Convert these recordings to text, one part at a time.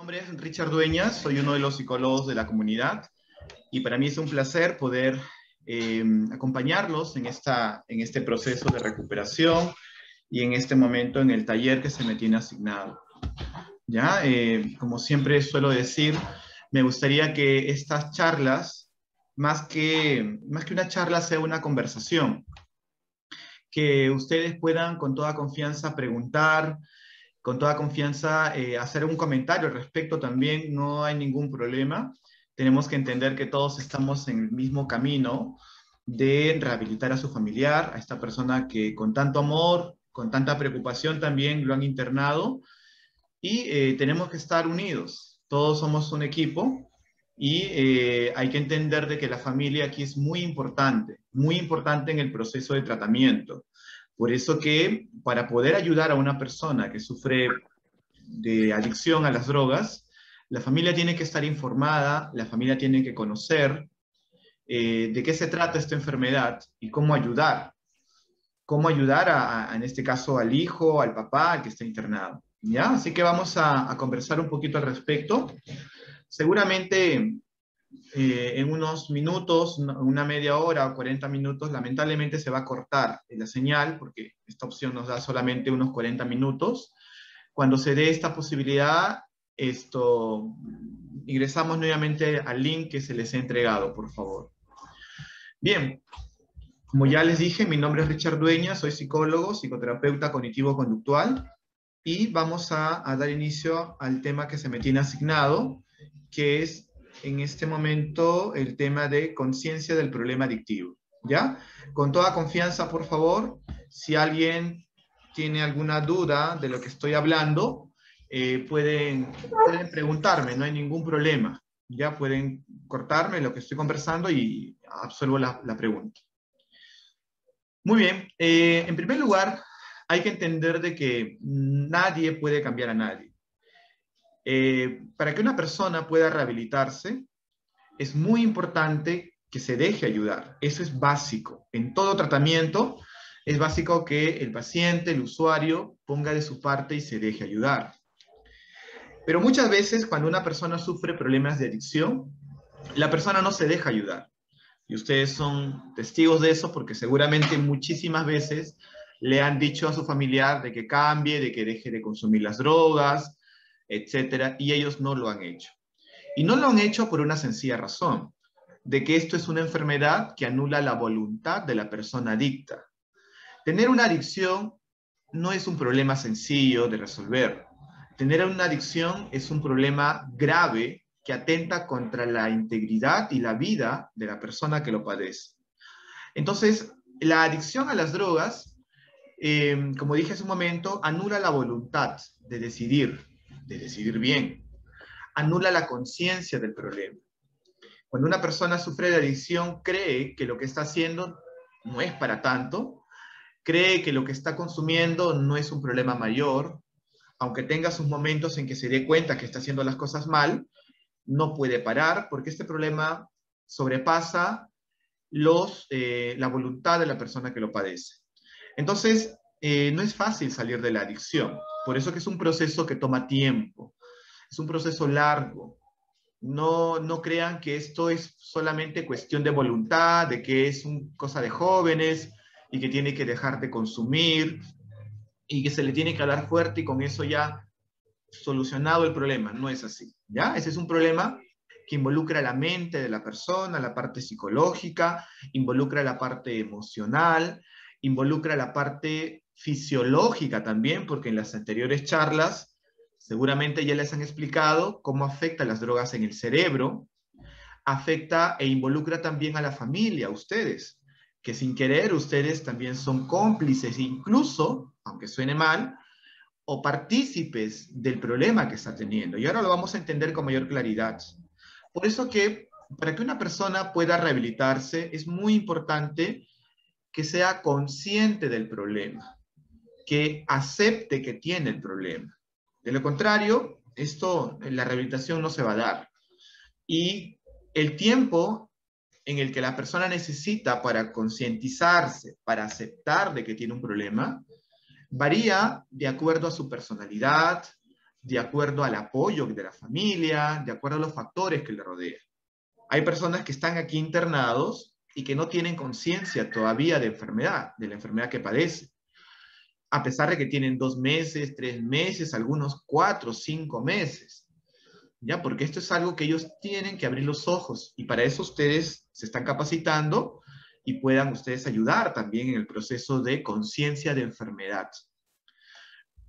nombre es Richard Dueñas, soy uno de los psicólogos de la comunidad y para mí es un placer poder acompañarlos en este proceso de recuperación y en este momento en el taller que se me tiene asignado. ¿Ya? Como siempre suelo decir, me gustaría que estas charlas, más que una charla, sea una conversación, que ustedes puedan con toda confianza preguntar, con toda confianza hacer un comentario al respecto también, no hay ningún problema. Tenemos que entender que todos estamos en el mismo camino de rehabilitar a su familiar, a esta persona que con tanto amor, con tanta preocupación también lo han internado y tenemos que estar unidos. Todos somos un equipo y hay que entender de que la familia aquí es muy importante en el proceso de tratamiento. Por eso que para poder ayudar a una persona que sufre de adicción a las drogas, la familia tiene que estar informada, la familia tiene que conocer de qué se trata esta enfermedad y cómo ayudar en este caso al hijo, al papá, al que está internado. ¿Ya? Así que vamos a conversar un poquito al respecto. Seguramente en unos minutos, una media hora o 40 minutos, lamentablemente se va a cortar la señal porque esta opción nos da solamente unos 40 minutos. Cuando se dé esta posibilidad, ingresamos nuevamente al link que se les ha entregado, por favor. Bien, como ya les dije, mi nombre es Richard Dueñas, soy psicólogo, psicoterapeuta cognitivo-conductual y vamos a dar inicio al tema que se me tiene asignado, que es en este momento el tema de conciencia del problema adictivo. ¿Ya? Con toda confianza, por favor, si alguien tiene alguna duda de lo que estoy hablando, pueden preguntarme, no hay ningún problema. Ya pueden cortarme lo que estoy conversando y absuelvo la pregunta. Muy bien, en primer lugar, hay que entender de que nadie puede cambiar a nadie. Para que una persona pueda rehabilitarse, es muy importante que se deje ayudar. Eso es básico. En todo tratamiento es básico que el paciente, el usuario, ponga de su parte y se deje ayudar. Pero muchas veces cuando una persona sufre problemas de adicción, la persona no se deja ayudar. Y ustedes son testigos de eso porque seguramente muchísimas veces le han dicho a su familiar de que cambie, de que deje de consumir las drogas, etcétera, y ellos no lo han hecho. Y no lo han hecho por una sencilla razón, de que esto es una enfermedad que anula la voluntad de la persona adicta. Tener una adicción no es un problema sencillo de resolver. Tener una adicción es un problema grave que atenta contra la integridad y la vida de la persona que lo padece. Entonces, la adicción a las drogas, como dije hace un momento, anula la voluntad de decidir bien. Anula la conciencia del problema. Cuando una persona sufre de adicción, cree que lo que está haciendo no es para tanto, cree que lo que está consumiendo no es un problema mayor, aunque tenga sus momentos en que se dé cuenta que está haciendo las cosas mal, no puede parar porque este problema sobrepasa la voluntad de la persona que lo padece. Entonces, no es fácil salir de la adicción. Por eso que es un proceso que toma tiempo. Es un proceso largo. No crean que esto es solamente cuestión de voluntad, de que es una cosa de jóvenes y que tiene que dejar de consumir y que se le tiene que hablar fuerte y con eso ya solucionado el problema. No es así, ¿ya? Ese es un problema que involucra la mente de la persona, la parte psicológica, involucra la parte emocional, involucra la parte fisiológica también, porque en las anteriores charlas seguramente ya les han explicado cómo afecta las drogas en el cerebro, afecta e involucra también a la familia, a ustedes, que sin querer ustedes también son cómplices, incluso, aunque suene mal, o partícipes del problema que está teniendo. Y ahora lo vamos a entender con mayor claridad. Por eso que para que una persona pueda rehabilitarse es muy importante que sea consciente del problema, que acepte que tiene el problema. De lo contrario, la rehabilitación no se va a dar. Y el tiempo en el que la persona necesita para concientizarse, para aceptar de que tiene un problema, varía de acuerdo a su personalidad, de acuerdo al apoyo de la familia, de acuerdo a los factores que le rodean. Hay personas que están aquí internados y que no tienen conciencia todavía de la enfermedad que padecen, a pesar de que tienen 2 meses, 3 meses, algunos 4, 5 meses. ¿Ya? Porque esto es algo que ellos tienen que abrir los ojos y para eso ustedes se están capacitando y puedan ustedes ayudar también en el proceso de conciencia de enfermedad.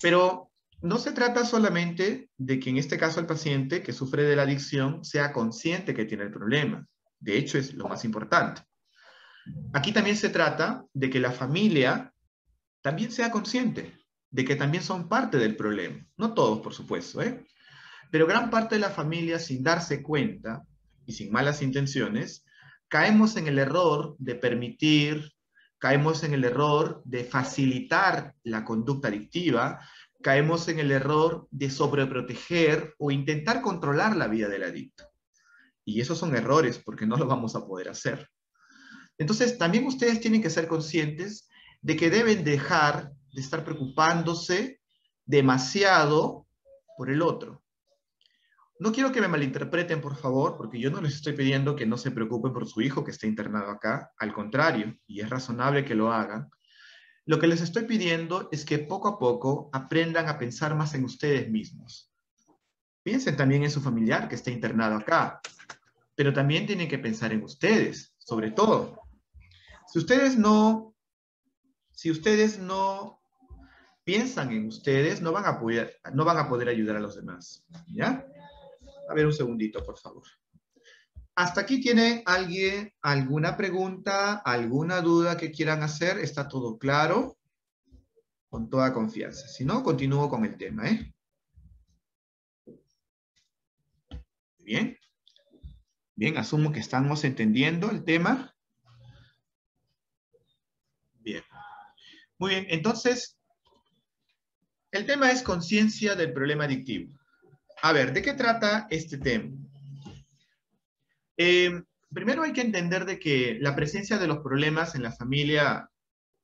Pero no se trata solamente de que en este caso el paciente que sufre de la adicción sea consciente que tiene el problema. De hecho, es lo más importante. Aquí también se trata de que la familia también sea consciente de que también son parte del problema. No todos, por supuesto, ¿eh? Pero gran parte de la familia, sin darse cuenta y sin malas intenciones, caemos en el error de permitir, caemos en el error de facilitar la conducta adictiva, caemos en el error de sobreproteger o intentar controlar la vida del adicto. Y esos son errores porque no lo vamos a poder hacer. Entonces, también ustedes tienen que ser conscientes de que deben dejar de estar preocupándose demasiado por el otro. No quiero que me malinterpreten, por favor, porque yo no les estoy pidiendo que no se preocupen por su hijo que está internado acá. Al contrario, y es razonable que lo hagan. Lo que les estoy pidiendo es que poco a poco aprendan a pensar más en ustedes mismos. Piensen también en su familiar que está internado acá, pero también tienen que pensar en ustedes, sobre todo. Si ustedes no piensan en ustedes, no van a poder ayudar a los demás. ¿Ya? A ver un segundito, por favor. ¿Hasta aquí tiene alguien alguna pregunta, alguna duda que quieran hacer? ¿Está todo claro? Con toda confianza. Si no, continúo con el tema, ¿eh? Bien. Bien, asumo que estamos entendiendo el tema. Bien. Muy bien, entonces, el tema es conciencia del problema adictivo. A ver, ¿de qué trata este tema? Primero hay que entender de que la presencia de los problemas en la familia,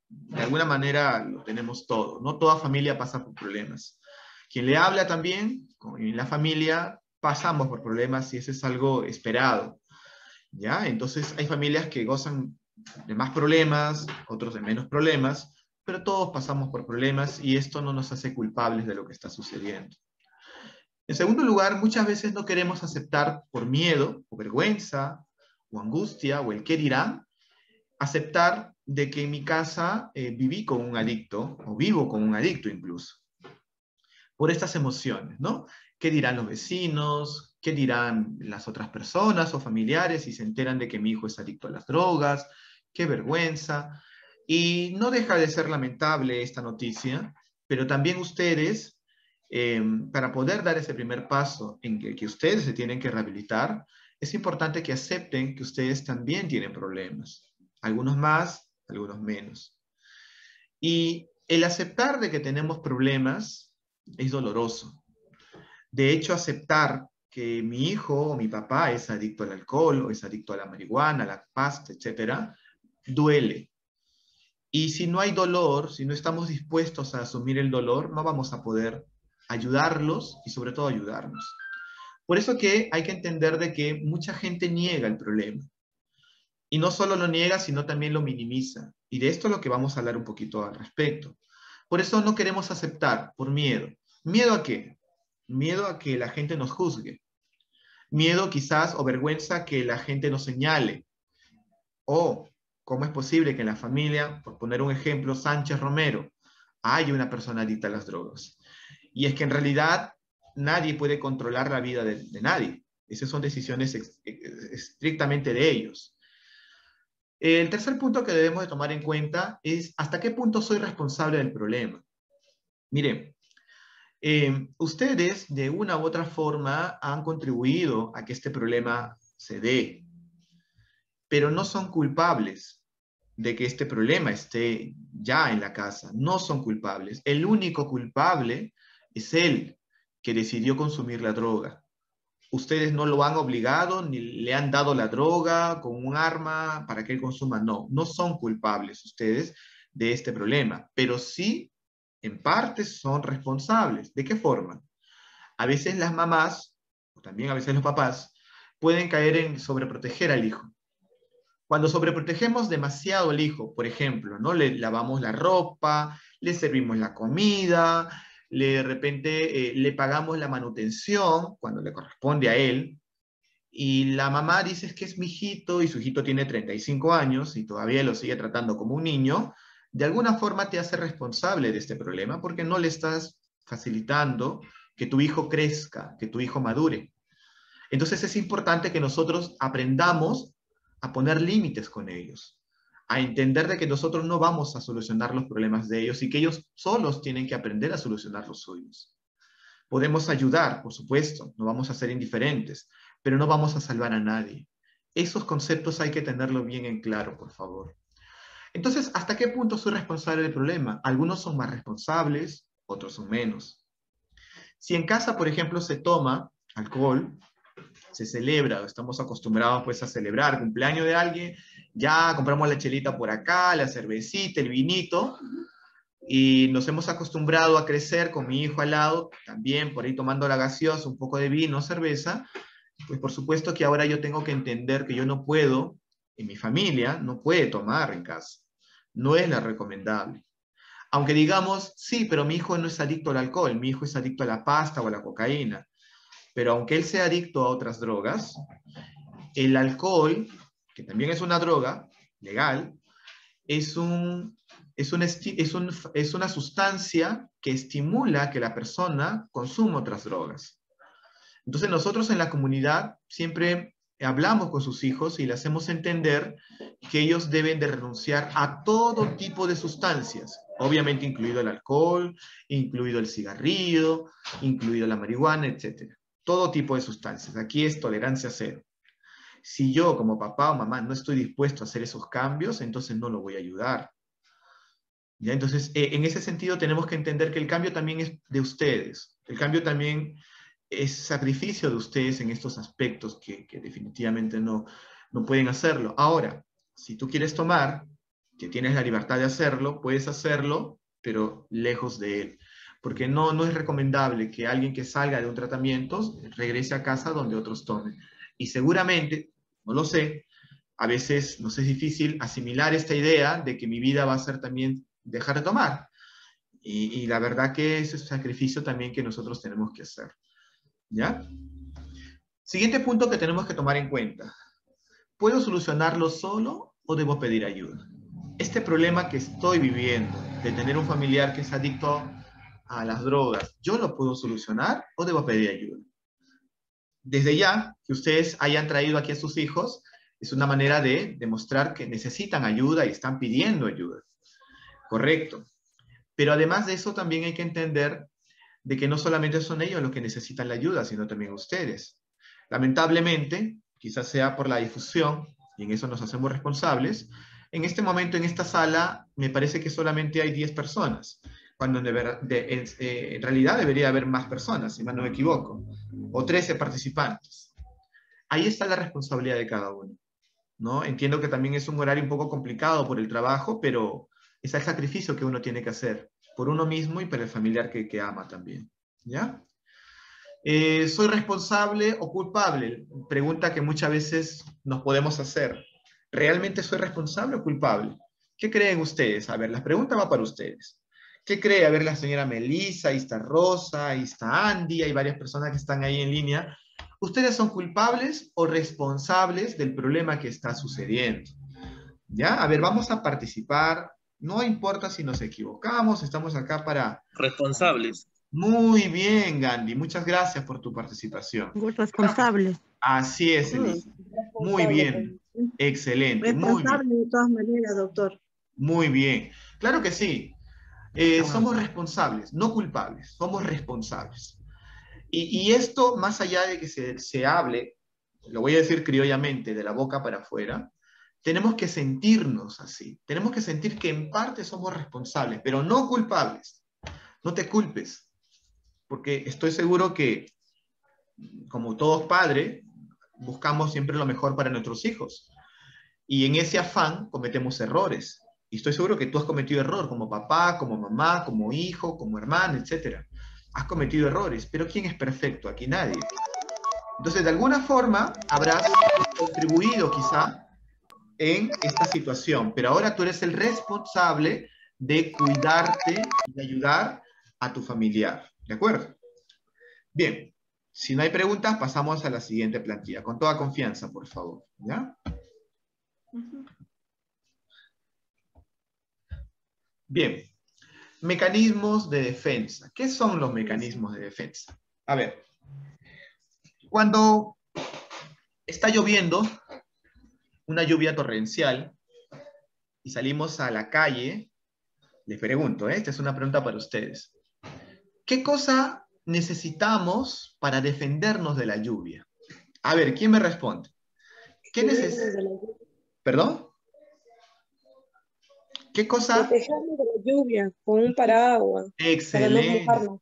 de alguna manera, lo tenemos todo. No toda familia pasa por problemas. Quien le habla también, en la familia, pasamos por problemas y eso es algo esperado. ¿Ya? Entonces hay familias que gozan de más problemas, otros de menos problemas, pero todos pasamos por problemas y esto no nos hace culpables de lo que está sucediendo. En segundo lugar, muchas veces no queremos aceptar por miedo o vergüenza o angustia o el qué dirán, aceptar de que en mi casa viví con un adicto o vivo con un adicto incluso, por estas emociones, ¿no? ¿Qué dirán los vecinos? ¿Qué dirán las otras personas o familiares si se enteran de que mi hijo es adicto a las drogas? ¡Qué vergüenza! Y no deja de ser lamentable esta noticia, pero también ustedes, para poder dar ese primer paso en que ustedes se tienen que rehabilitar, es importante que acepten que ustedes también tienen problemas. Algunos más, algunos menos. Y el aceptar de que tenemos problemas es doloroso. De hecho, aceptar que mi hijo o mi papá es adicto al alcohol o es adicto a la marihuana, a la pasta, etcétera, duele. Y si no hay dolor, si no estamos dispuestos a asumir el dolor, no vamos a poder ayudarlos y sobre todo ayudarnos. Por eso que hay que entender de que mucha gente niega el problema. Y no solo lo niega, sino también lo minimiza. Y de esto es lo que vamos a hablar un poquito al respecto. Por eso no queremos aceptar, por miedo. ¿Miedo a qué? Miedo a que la gente nos juzgue. Miedo quizás o vergüenza que la gente nos señale. O, ¿cómo es posible que en la familia, por poner un ejemplo, Sánchez Romero, hay una persona adicta a las drogas? Y es que en realidad nadie puede controlar la vida de nadie. Esas son decisiones estrictamente de ellos. El tercer punto que debemos de tomar en cuenta es hasta qué punto soy responsable del problema. Miren, ustedes de una u otra forma han contribuido a que este problema se dé, pero no son culpables de que este problema esté ya en la casa. No son culpables. El único culpable es él que decidió consumir la droga. Ustedes no lo han obligado ni le han dado la droga con un arma para que él consuma. No, no son culpables ustedes de este problema, pero sí, en parte, son responsables. ¿De qué forma? A veces las mamás, o también a veces los papás, pueden caer en sobreproteger al hijo. Cuando sobreprotegemos demasiado al hijo, por ejemplo, ¿no? Le lavamos la ropa, le servimos la comida, de repente le pagamos la manutención cuando le corresponde a él, y la mamá dice que es mi hijito y su hijito tiene 35 años y todavía lo sigue tratando como un niño, de alguna forma te hace responsable de este problema porque no le estás facilitando que tu hijo crezca, que tu hijo madure. Entonces es importante que nosotros aprendamos a poner límites con ellos, a entender de que nosotros no vamos a solucionar los problemas de ellos y que ellos solos tienen que aprender a solucionar los suyos. Podemos ayudar, por supuesto, no vamos a ser indiferentes, pero no vamos a salvar a nadie. Esos conceptos hay que tenerlo bien en claro, por favor. Entonces, ¿hasta qué punto soy responsable del problema? Algunos son más responsables, otros son menos. Si en casa, por ejemplo, se toma alcohol, se celebra, estamos acostumbrados pues a celebrar cumpleaños de alguien, ya compramos la chelita por acá, la cervecita, el vinito, y nos hemos acostumbrado a crecer con mi hijo al lado, también por ahí tomando la gaseosa, un poco de vino, cerveza, pues por supuesto que ahora yo tengo que entender que yo no puedo, en mi familia, no puede tomar en casa. No es la recomendable. Aunque digamos, sí, pero mi hijo no es adicto al alcohol, mi hijo es adicto a la pasta o a la cocaína. Pero aunque él sea adicto a otras drogas, el alcohol, que también es una droga legal, es, es una sustancia que estimula que la persona consuma otras drogas. Entonces nosotros en la comunidad siempre hablamos con sus hijos y les hacemos entender que ellos deben de renunciar a todo tipo de sustancias, obviamente incluido el alcohol, incluido el cigarrillo, incluido la marihuana, etc. Todo tipo de sustancias. Aquí es tolerancia cero. Si yo como papá o mamá no estoy dispuesto a hacer esos cambios, entonces no lo voy a ayudar. ¿Ya? Entonces, en ese sentido tenemos que entender que el cambio también es de ustedes. El cambio también es sacrificio de ustedes en estos aspectos que definitivamente no pueden hacerlo. Ahora, si tú quieres tomar, que tienes la libertad de hacerlo, puedes hacerlo, pero lejos de él. Porque no es recomendable que alguien que salga de un tratamiento regrese a casa donde otros tomen. Y seguramente, no lo sé, a veces nos es difícil asimilar esta idea de que mi vida va a ser también dejar de tomar. Y la verdad que ese es un sacrificio también que nosotros tenemos que hacer. ¿Ya? Siguiente punto que tenemos que tomar en cuenta. ¿Puedo solucionarlo solo o debo pedir ayuda? Este problema que estoy viviendo de tener un familiar que es adicto a las drogas, ¿yo lo puedo solucionar o debo pedir ayuda? Desde ya que ustedes hayan traído aquí a sus hijos, es una manera de demostrar que necesitan ayuda y están pidiendo ayuda. Correcto. Pero además de eso también hay que entender de que no solamente son ellos los que necesitan la ayuda, sino también ustedes. Lamentablemente, quizás sea por la difusión, y en eso nos hacemos responsables, en este momento en esta sala me parece que solamente hay 10 personas, cuando en realidad debería haber más personas, si mal no me equivoco, o 13 participantes. Ahí está la responsabilidad de cada uno, ¿no? Entiendo que también es un horario un poco complicado por el trabajo, pero es el sacrificio que uno tiene que hacer por uno mismo y para el familiar que ama también, ¿ya? ¿Soy responsable o culpable? Pregunta que muchas veces nos podemos hacer. ¿Realmente soy responsable o culpable? ¿Qué creen ustedes? A ver, la pregunta va para ustedes. ¿Qué cree? A ver, la señora Melissa, ahí está Rosa, ahí está Andy, hay varias personas que están ahí en línea. ¿Ustedes son culpables o responsables del problema que está sucediendo? ¿Ya? A ver, vamos a participar. No importa si nos equivocamos, estamos acá para... Responsables. Muy bien, Gandhi. Muchas gracias por tu participación. Responsables. Así es, Elisa. Muy Responsable bien. también. Excelente. Muy bien. Responsable de todas maneras, doctor. Muy bien. Claro que sí. Somos responsables, no culpables. Somos responsables. Y esto, más allá de que se hable, lo voy a decir criollamente, de la boca para afuera, tenemos que sentirnos así. Tenemos que sentir que en parte somos responsables, pero no culpables. No te culpes, porque estoy seguro que, como todos padres, buscamos siempre lo mejor para nuestros hijos. Y en ese afán cometemos errores. Y estoy seguro que tú has cometido error como papá, como mamá, como hijo, como hermano, etc. has cometido errores, pero ¿quién es perfecto? Aquí nadie. Entonces, de alguna forma, habrás contribuido quizá en esta situación, pero ahora tú eres el responsable de cuidarte y de ayudar a tu familiar, ¿de acuerdo? Bien, si no hay preguntas, pasamos a la siguiente plantilla, con toda confianza, por favor, ¿ya? Bien, mecanismos de defensa. ¿Qué son los mecanismos de defensa? A ver, cuando está lloviendo, una lluvia torrencial, y salimos a la calle, les pregunto, esta es una pregunta para ustedes. ¿Qué cosa necesitamos para defendernos de la lluvia? A ver, ¿quién me responde? ¿Qué necesitamos? ¿Perdón? ¿Qué cosa? Protegernos de la lluvia con un paraguas para no Excelente. mojarnos.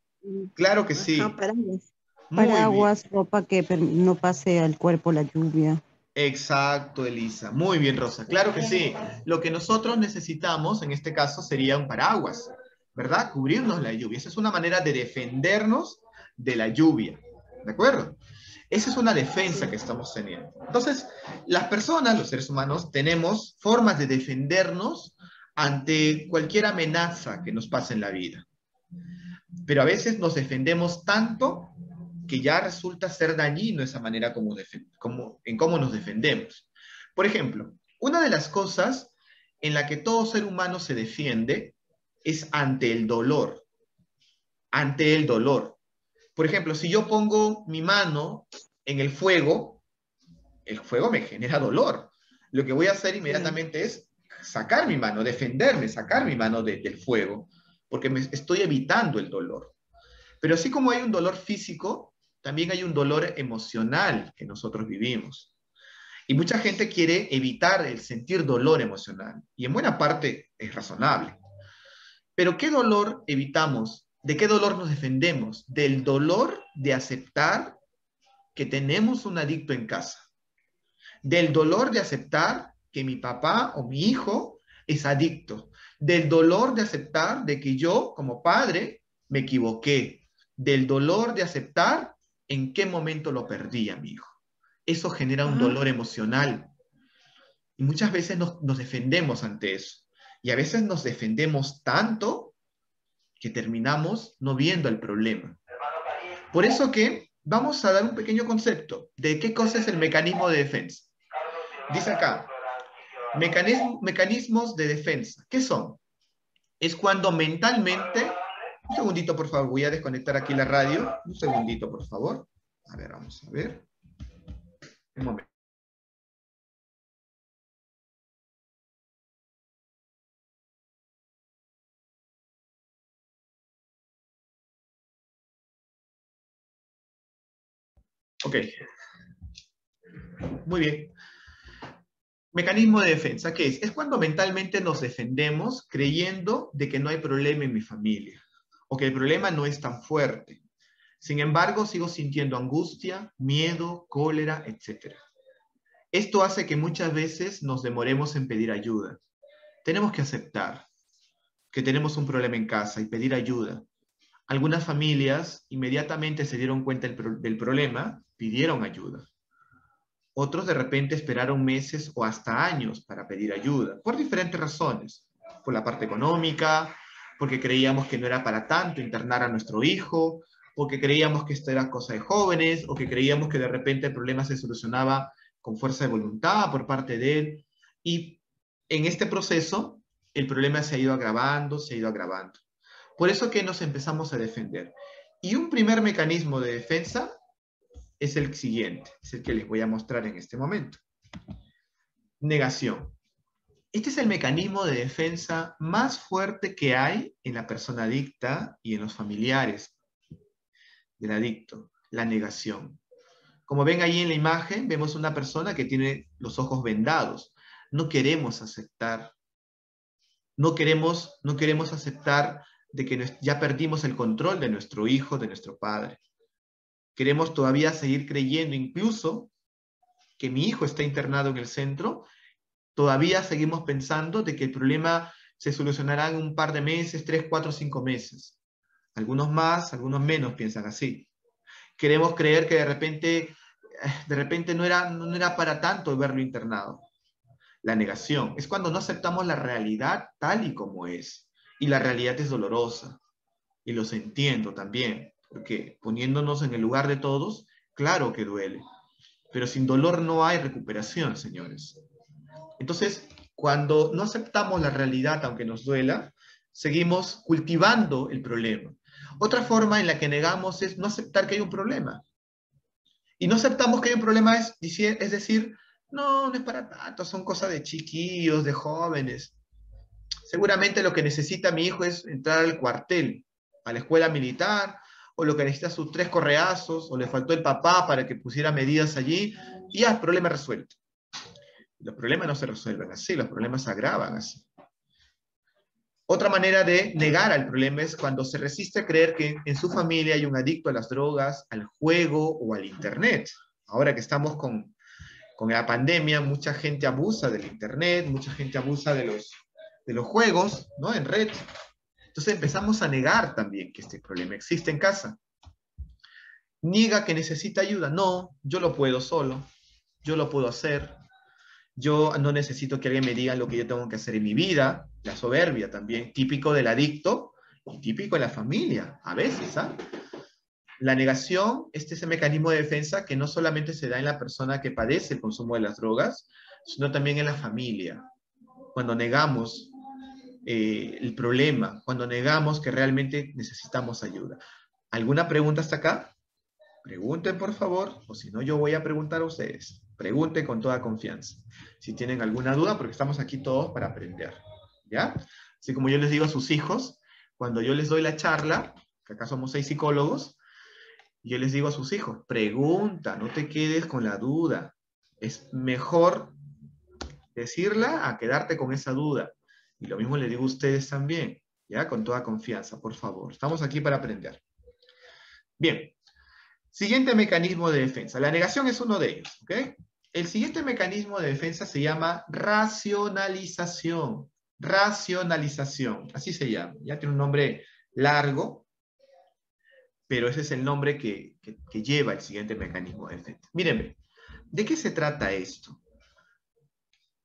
Claro que Ajá, sí. paraguas. Muy bien. Paraguas, ropa que no pase al cuerpo la lluvia. Exacto, Elisa. Muy bien, Rosa. Claro que sí. Lo que nosotros necesitamos en este caso sería un paraguas, ¿verdad? Cubrirnos la lluvia. Esa es una manera de defendernos de la lluvia. ¿De acuerdo? Esa es una defensa que estamos teniendo. Entonces, las personas, los seres humanos, tenemos formas de defendernos ante cualquier amenaza que nos pase en la vida. Pero a veces nos defendemos tanto que ya resulta ser dañino esa manera en cómo nos defendemos. Por ejemplo, una de las cosas en la que todo ser humano se defiende es ante el dolor. Ante el dolor. Por ejemplo, si yo pongo mi mano en el fuego me genera dolor. Lo que voy a hacer inmediatamente es sacar mi mano, defenderme, sacar mi mano del fuego, porque me estoy evitando el dolor. Pero así como hay un dolor físico, también hay un dolor emocional que nosotros vivimos. Y mucha gente quiere evitar el sentir dolor emocional. Y en buena parte es razonable. Pero ¿qué dolor evitamos? ¿De qué dolor nos defendemos? Del dolor de aceptar que tenemos un adicto en casa. Del dolor de aceptar que mi papá o mi hijo es adicto. Del dolor de aceptar de que yo, como padre, me equivoqué. Del dolor de aceptar en qué momento lo perdí a mi hijo. Eso genera un dolor emocional. Y muchas veces nos defendemos ante eso. Y a veces nos defendemos tanto que terminamos no viendo el problema. Por eso que vamos a dar un pequeño concepto de qué cosa es el mecanismo de defensa. Dice acá, mecanismos de defensa. ¿Qué son? Es cuando mentalmente... Un segundito, por favor. Voy a desconectar aquí la radio. Un segundito, por favor. A ver, vamos a ver. Un momento. Ok. Muy bien. Mecanismo de defensa, ¿qué es? Es cuando mentalmente nos defendemos creyendo de que no hay problema en mi familia o que el problema no es tan fuerte. Sin embargo, sigo sintiendo angustia, miedo, cólera, etc. Esto hace que muchas veces nos demoremos en pedir ayuda. Tenemos que aceptar que tenemos un problema en casa y pedir ayuda. Algunas familias inmediatamente se dieron cuenta del problema, pidieron ayuda. Otros de repente esperaron meses o hasta años para pedir ayuda, por diferentes razones. Por la parte económica, porque creíamos que no era para tanto internar a nuestro hijo, porque creíamos que esto era cosa de jóvenes, o que creíamos que de repente el problema se solucionaba con fuerza de voluntad por parte de él. Y en este proceso, el problema se ha ido agravando, se ha ido agravando. Por eso que nos empezamos a defender. Y un primer mecanismo de defensa es el siguiente, es el que les voy a mostrar en este momento. Negación. Este es el mecanismo de defensa más fuerte que hay en la persona adicta y en los familiares del adicto, la negación. Como ven ahí en la imagen, vemos una persona que tiene los ojos vendados. No queremos aceptar, no queremos aceptar de que ya perdimos el control de nuestro hijo, de nuestro padre. Queremos todavía seguir creyendo incluso que mi hijo está internado en el centro, todavía seguimos pensando de que el problema se solucionará en un par de meses, 3, 4, 5 meses. Algunos más, algunos menos piensan así. Queremos creer que de repente no era para tanto verlo internado. La negación es cuando no aceptamos la realidad tal y como es. Y la realidad es dolorosa. Y los entiendo también, porque poniéndonos en el lugar de todos, claro que duele. Pero sin dolor no hay recuperación, señores. Entonces, cuando no aceptamos la realidad, aunque nos duela, seguimos cultivando el problema. Otra forma en la que negamos es no aceptar que hay un problema. Y no aceptamos que hay un problema es decir, no, no es para tanto, son cosas de chiquillos, de jóvenes. Seguramente lo que necesita mi hijo es entrar al cuartel, a la escuela militar, o lo que necesita sus 3 correazos, o le faltó el papá para que pusiera medidas allí, y ya, el problema resuelto. Los problemas no se resuelven así, los problemas se agravan así. Otra manera de negar al problema es cuando se resiste a creer que en su familia hay un adicto a las drogas, al juego o al internet. Ahora que estamos con la pandemia, mucha gente abusa del internet, mucha gente abusa de los juegos, ¿no? En red. Entonces empezamos a negar también que este problema existe en casa. Niega que necesita ayuda. No, yo lo puedo solo, yo lo puedo hacer. Yo no necesito que alguien me diga lo que yo tengo que hacer en mi vida. La soberbia también, típico del adicto y típico en la familia, a veces, ¿ah? La negación, este es el mecanismo de defensa que no solamente se da en la persona que padece el consumo de las drogas, sino también en la familia. Cuando negamos el problema, cuando negamos que realmente necesitamos ayuda. ¿Alguna pregunta hasta acá? Pregunten, por favor, o si no, yo voy a preguntar a ustedes. Pregunten con toda confianza. Si tienen alguna duda, porque estamos aquí todos para aprender. ¿Ya? Así como yo les digo a sus hijos, cuando yo les doy la charla, que acá somos 6 psicólogos, yo les digo a sus hijos, pregunta, no te quedes con la duda. Es mejor decirla a quedarte con esa duda. Y lo mismo le digo a ustedes también, ¿ya? Con toda confianza, por favor. Estamos aquí para aprender. Bien. Siguiente mecanismo de defensa. La negación es uno de ellos, ¿ok? El siguiente mecanismo de defensa se llama racionalización. Racionalización, así se llama. Ya tiene un nombre largo, pero ese es el nombre que lleva el siguiente mecanismo de defensa. Mírenme, ¿de qué se trata esto?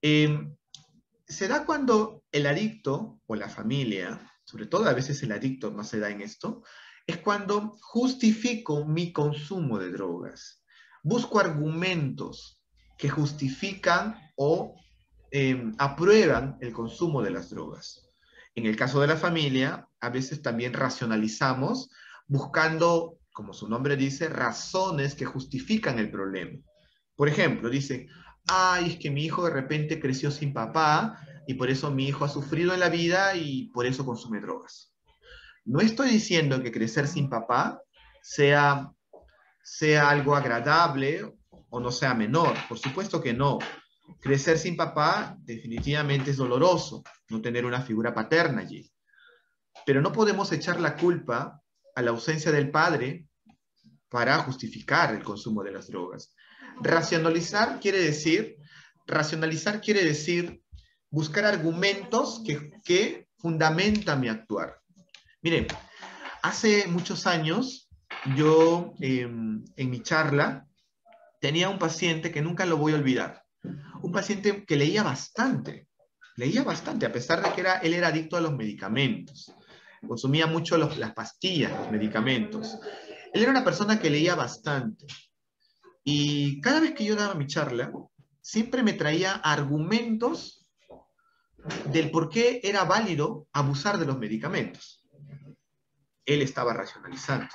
Se da cuando el adicto o la familia, sobre todo a veces el adicto más se da en esto, es cuando justifico mi consumo de drogas. Busco argumentos que justifican o aprueban el consumo de las drogas. En el caso de la familia, a veces también racionalizamos buscando, como su nombre dice, razones que justifican el problema. Por ejemplo, dice, ay, es que mi hijo de repente creció sin papá y por eso mi hijo ha sufrido en la vida y por eso consume drogas. No estoy diciendo que crecer sin papá sea algo agradable o no sea menor. Por supuesto que no. Crecer sin papá definitivamente es doloroso, no tener una figura paterna allí. Pero no podemos echar la culpa a la ausencia del padre para justificar el consumo de las drogas. Racionalizar quiere decir buscar argumentos que fundamentan mi actuar. Miren, hace muchos años, yo en mi charla tenía un paciente que nunca lo voy a olvidar. Un paciente que leía bastante, a pesar de que él era adicto a los medicamentos. Consumía mucho las pastillas, los medicamentos. Él era una persona que leía bastante. Y cada vez que yo daba mi charla, siempre me traía argumentos del por qué era válido abusar de los medicamentos. Él estaba racionalizando.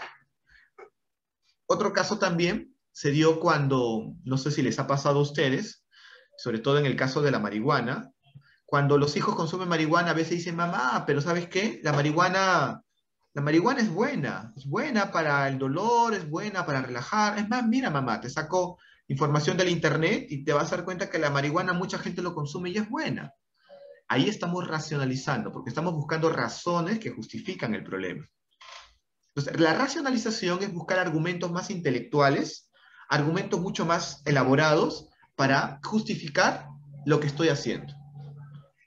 Otro caso también se dio cuando, no sé si les ha pasado a ustedes, sobre todo en el caso de la marihuana, cuando los hijos consumen marihuana, a veces dicen, mamá, pero ¿sabes qué? La marihuana es buena para el dolor, es buena para relajar. Es más, mira, mamá, te saco información del internet y te vas a dar cuenta que la marihuana mucha gente lo consume y es buena. Ahí estamos racionalizando, porque estamos buscando razones que justifican el problema. Entonces, la racionalización es buscar argumentos más intelectuales, argumentos mucho más elaborados para justificar lo que estoy haciendo.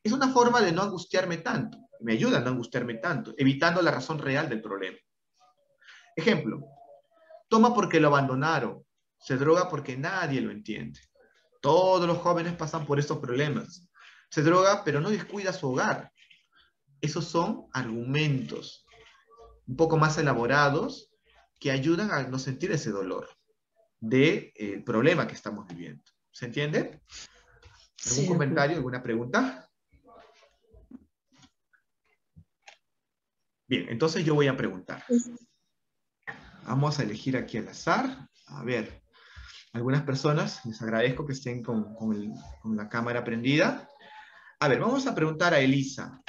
Es una forma de no angustiarme tanto, me ayuda a no angustiarme tanto, evitando la razón real del problema. Ejemplo, toma porque lo abandonaron, se droga porque nadie lo entiende. Todos los jóvenes pasan por estos problemas. Se droga, pero no descuida su hogar. Esos son argumentos un poco más elaborados que ayudan a no sentir ese dolor del problema que estamos viviendo. ¿Se entiende? ¿Algún Sí. comentario, alguna pregunta? Bien, entonces yo voy a preguntar. Vamos a elegir aquí al azar. A ver, algunas personas, les agradezco que estén con la cámara prendida. A ver, vamos a preguntar a Elisa.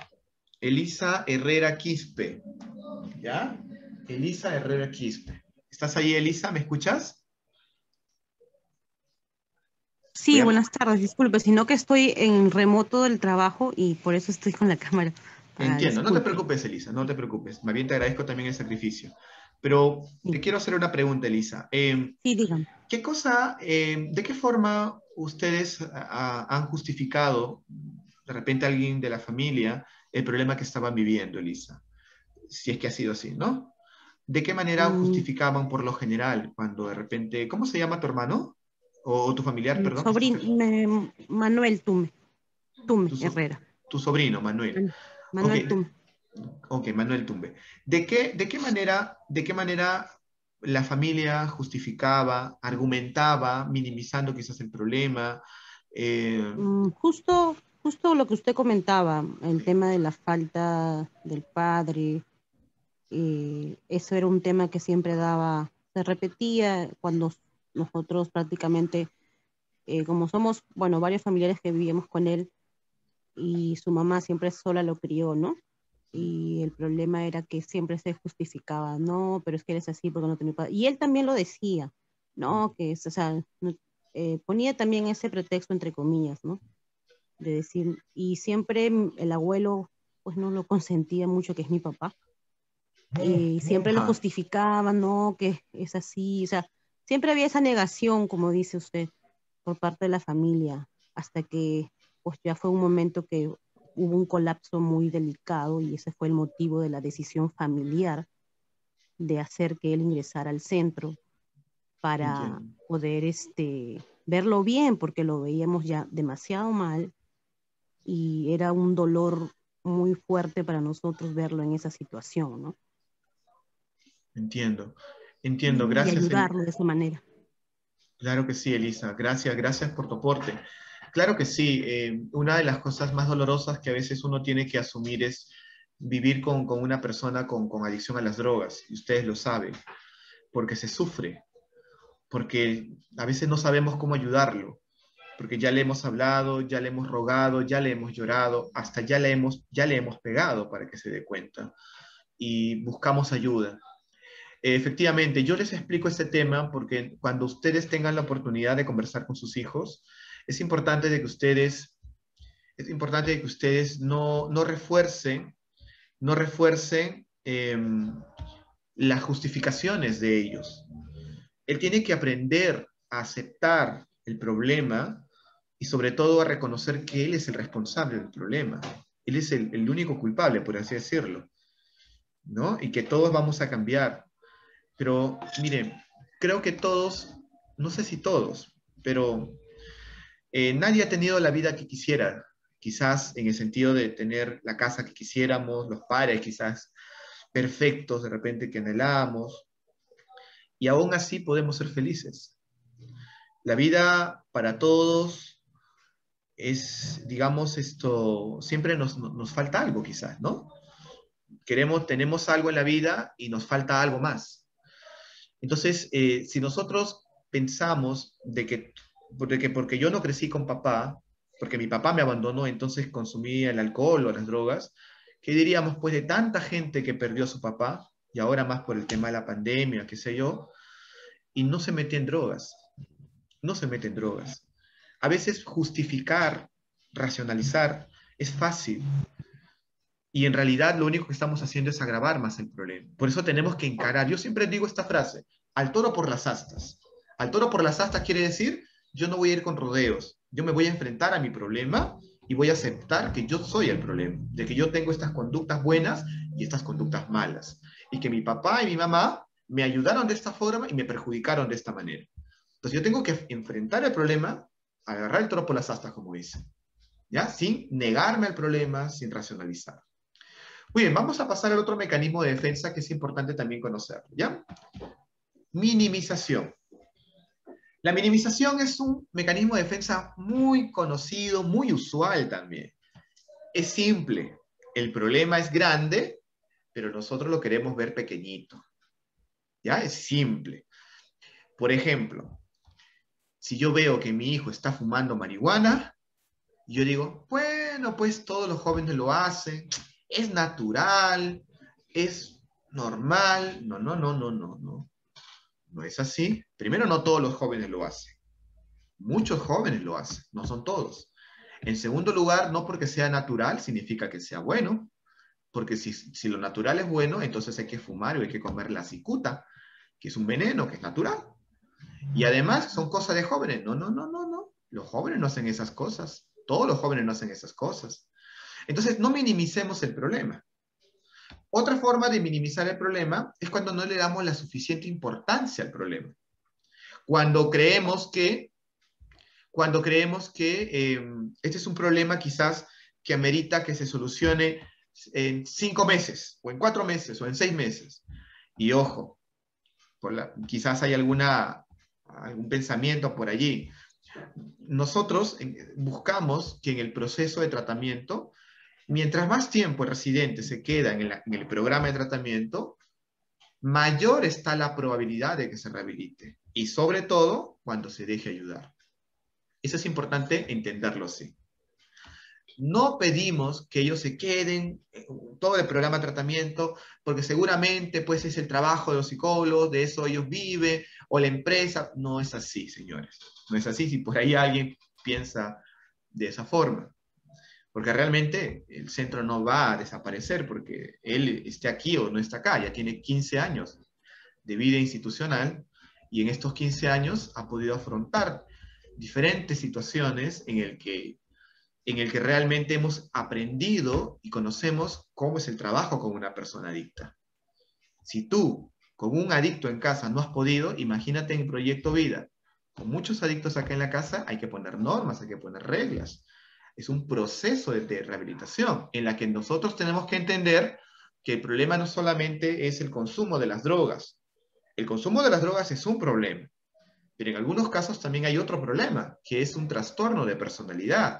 Elisa Herrera Quispe. ¿Ya? Elisa Herrera Quispe. ¿Estás ahí, Elisa? ¿Me escuchas? Sí, buenas tardes, disculpe, sino que estoy en remoto del trabajo y por eso estoy con la cámara. Entiendo, no te Disculpe. preocupes, Elisa, no te preocupes. Más bien te agradezco también el sacrificio. Pero te Sí, quiero hacer una pregunta, Elisa. sí, dígame. ¿Qué cosa, de qué forma ustedes han justificado, de repente alguien de la familia, el problema que estaban viviendo, Elisa? Si es que ha sido así, ¿no? ¿De qué manera Mm, justificaban por lo general cuando de repente, ¿cómo se llama tu hermano? O tu familiar, perdón, que estás sobrino, Manuel Tume tu, so- Herrera. tu sobrino, Manuel. Ok, Manuel Tume. ok, Manuel Tumbe. De qué manera la familia justificaba, argumentaba, minimizando quizás el problema? Eh, Justo lo que usted comentaba, el tema de la falta del padre, eso era un tema que siempre se repetía cuando nosotros prácticamente, como somos, bueno, varios familiares que vivíamos con él y su mamá siempre sola lo crió, ¿no? Y el problema era que siempre se justificaba, no, pero es que eres así porque no tenía padre. Y él también lo decía, ¿no? Que es, o sea, ponía también ese pretexto entre comillas, ¿no? De decir, y siempre el abuelo, pues no lo consentía mucho, que es mi papá, y siempre lo ajá, justificaba, ¿no? Que es así, o sea, siempre había esa negación, como dice usted, por parte de la familia, hasta que pues ya fue un momento que hubo un colapso muy delicado y ese fue el motivo de la decisión familiar de hacer que él ingresara al centro para entiendo, poder verlo bien, porque lo veíamos ya demasiado mal y era un dolor muy fuerte para nosotros verlo en esa situación, ¿no? entiendo. Entiendo, Y gracias, ayudarlo de esa manera. claro que sí, Elisa, gracias, gracias por tu aporte. Claro que sí, una de las cosas más dolorosas que a veces uno tiene que asumir es vivir con una persona con adicción a las drogas, y ustedes lo saben, porque se sufre, porque a veces no sabemos cómo ayudarlo, porque ya le hemos hablado, ya le hemos rogado, ya le hemos llorado, hasta ya le hemos pegado para que se dé cuenta y buscamos ayuda. Efectivamente, yo les explico este tema porque cuando ustedes tengan la oportunidad de conversar con sus hijos, es importante de que ustedes, es importante de que ustedes no refuercen las justificaciones de ellos. Él tiene que aprender a aceptar el problema y sobre todo a reconocer que él es el responsable del problema. Él es el único culpable, por así decirlo, ¿no? Y que todos vamos a cambiar. Pero miren, creo que todos, no sé si todos, pero nadie ha tenido la vida que quisiera. Quizás en el sentido de tener la casa que quisiéramos, los padres quizás perfectos de repente que anhelamos, y aún así podemos ser felices. La vida para todos es, digamos, esto, siempre nos falta algo quizás, ¿no? Tenemos algo en la vida y nos falta algo más. Entonces, si nosotros pensamos de que porque yo no crecí con papá, porque mi papá me abandonó, entonces consumía el alcohol o las drogas, ¿qué diríamos pues de tanta gente que perdió a su papá y ahora más por el tema de la pandemia, qué sé yo, y no se mete en drogas? No se mete en drogas. A veces justificar, racionalizar, es fácil. Y en realidad lo único que estamos haciendo es agravar más el problema. Por eso tenemos que encarar. Yo siempre digo esta frase, al toro por las astas. Al toro por las astas quiere decir, yo no voy a ir con rodeos. Yo me voy a enfrentar a mi problema y voy a aceptar que yo soy el problema, de que yo tengo estas conductas buenas y estas conductas malas. Y que mi papá y mi mamá me ayudaron de esta forma y me perjudicaron de esta manera. Entonces yo tengo que enfrentar el problema, agarrar el toro por las astas, como dice, ¿ya? Sin negarme al problema, sin racionalizar. Muy bien, vamos a pasar al otro mecanismo de defensa que es importante también conocer, ¿ya? Minimización. La minimización es un mecanismo de defensa muy conocido, muy usual también. Es simple, el problema es grande, pero nosotros lo queremos ver pequeñito. ¿Ya? Es simple. Por ejemplo, si yo veo que mi hijo está fumando marihuana, yo digo, bueno, pues todos los jóvenes lo hacen, es natural, es normal. No, no, no, no, no, no. No es así. Primero, no todos los jóvenes lo hacen. Muchos jóvenes lo hacen, no son todos. En segundo lugar, no porque sea natural significa que sea bueno, porque si lo natural es bueno, entonces hay que fumar o hay que comer la cicuta, que es un veneno, que es natural. Y además son cosas de jóvenes. No, no, no, no, no. Los jóvenes no hacen esas cosas. Todos los jóvenes no hacen esas cosas. Entonces, no minimicemos el problema. Otra forma de minimizar el problema es cuando no le damos la suficiente importancia al problema. Cuando creemos que este es un problema quizás que amerita que se solucione en 5 meses, o en 4 meses, o en 6 meses. Y ojo, quizás hay algún pensamiento por allí. Nosotros buscamos que en el proceso de tratamiento, mientras más tiempo el residente se queda en el programa de tratamiento, mayor está la probabilidad de que se rehabilite. Y sobre todo, cuando se deje ayudar. Eso es importante entenderlo así. No pedimos que ellos se queden todo el programa de tratamiento, porque seguramente pues es el trabajo de los psicólogos, de eso ellos viven, o la empresa. No es así, señores. No es así si por ahí alguien piensa de esa forma. Porque realmente el centro no va a desaparecer porque él esté aquí o no está acá. Ya tiene 15 años de vida institucional y en estos 15 años ha podido afrontar diferentes situaciones en el que realmente hemos aprendido y conocemos cómo es el trabajo con una persona adicta. Si tú, con un adicto en casa, no has podido, imagínate en Proyecto Vida. Con muchos adictos acá en la casa hay que poner normas, hay que poner reglas. Es un proceso de rehabilitación en la que nosotros tenemos que entender que el problema no solamente es el consumo de las drogas. El consumo de las drogas es un problema, pero en algunos casos también hay otro problema, que es un trastorno de personalidad.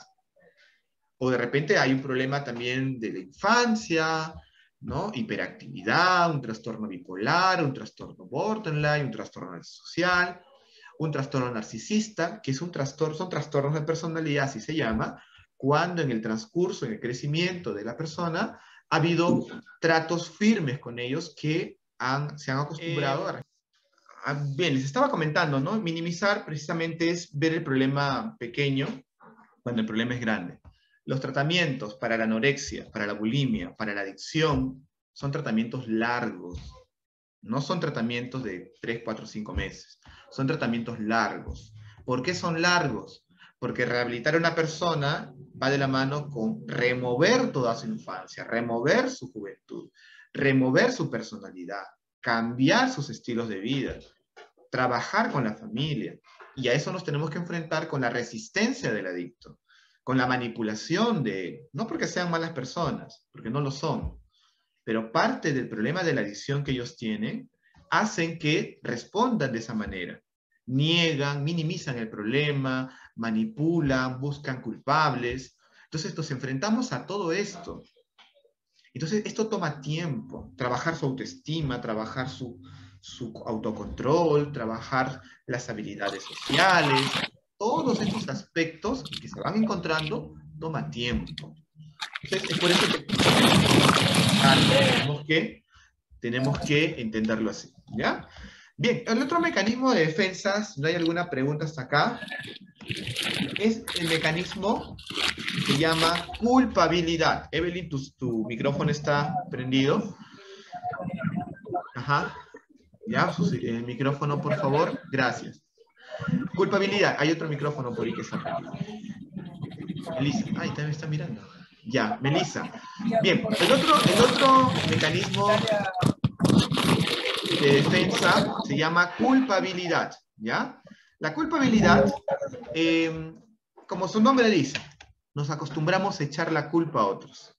O de repente hay un problema también de la infancia, ¿no? Hiperactividad, un trastorno bipolar, un trastorno borderline, un trastorno antisocial, un trastorno narcisista, que son trastornos de personalidad, así se llama, cuando en el transcurso, en el crecimiento de la persona, ha habido tratos firmes con ellos que se han acostumbrado a... Bien, les estaba comentando, ¿no? Minimizar precisamente es ver el problema pequeño cuando el problema es grande. Los tratamientos para la anorexia, para la bulimia, para la adicción, son tratamientos largos. No son tratamientos de 3, 4, 5 meses. Son tratamientos largos. ¿Por qué son largos? Porque rehabilitar a una persona va de la mano con remover toda su infancia, remover su juventud, remover su personalidad, cambiar sus estilos de vida, trabajar con la familia. Y a eso nos tenemos que enfrentar con la resistencia del adicto, con la manipulación de él. No porque sean malas personas, porque no lo son. Pero parte del problema de la adicción que ellos tienen hacen que respondan de esa manera. Niegan, minimizan el problema, manipulan, buscan culpables. Entonces nos enfrentamos a todo esto. Entonces esto toma tiempo. Trabajar su autoestima, trabajar su autocontrol, trabajar las habilidades sociales. Todos estos aspectos que se van encontrando toma tiempo. Entonces es por eso que tenemos que entenderlo así, ¿ya? Bien, el otro mecanismo de defensa, si no hay alguna pregunta hasta acá, es el mecanismo que se llama culpabilidad. Evelyn, tu micrófono está prendido. Ajá. Ya, el micrófono, por favor. Gracias. Culpabilidad. Hay otro micrófono por ahí que está prendido. Melissa. Ay, también está mirando. Ya, Melissa. Bien, el otro mecanismo de defensa se llama culpabilidad, ¿ya? La culpabilidad, como su nombre dice, nos acostumbramos a echar la culpa a otros.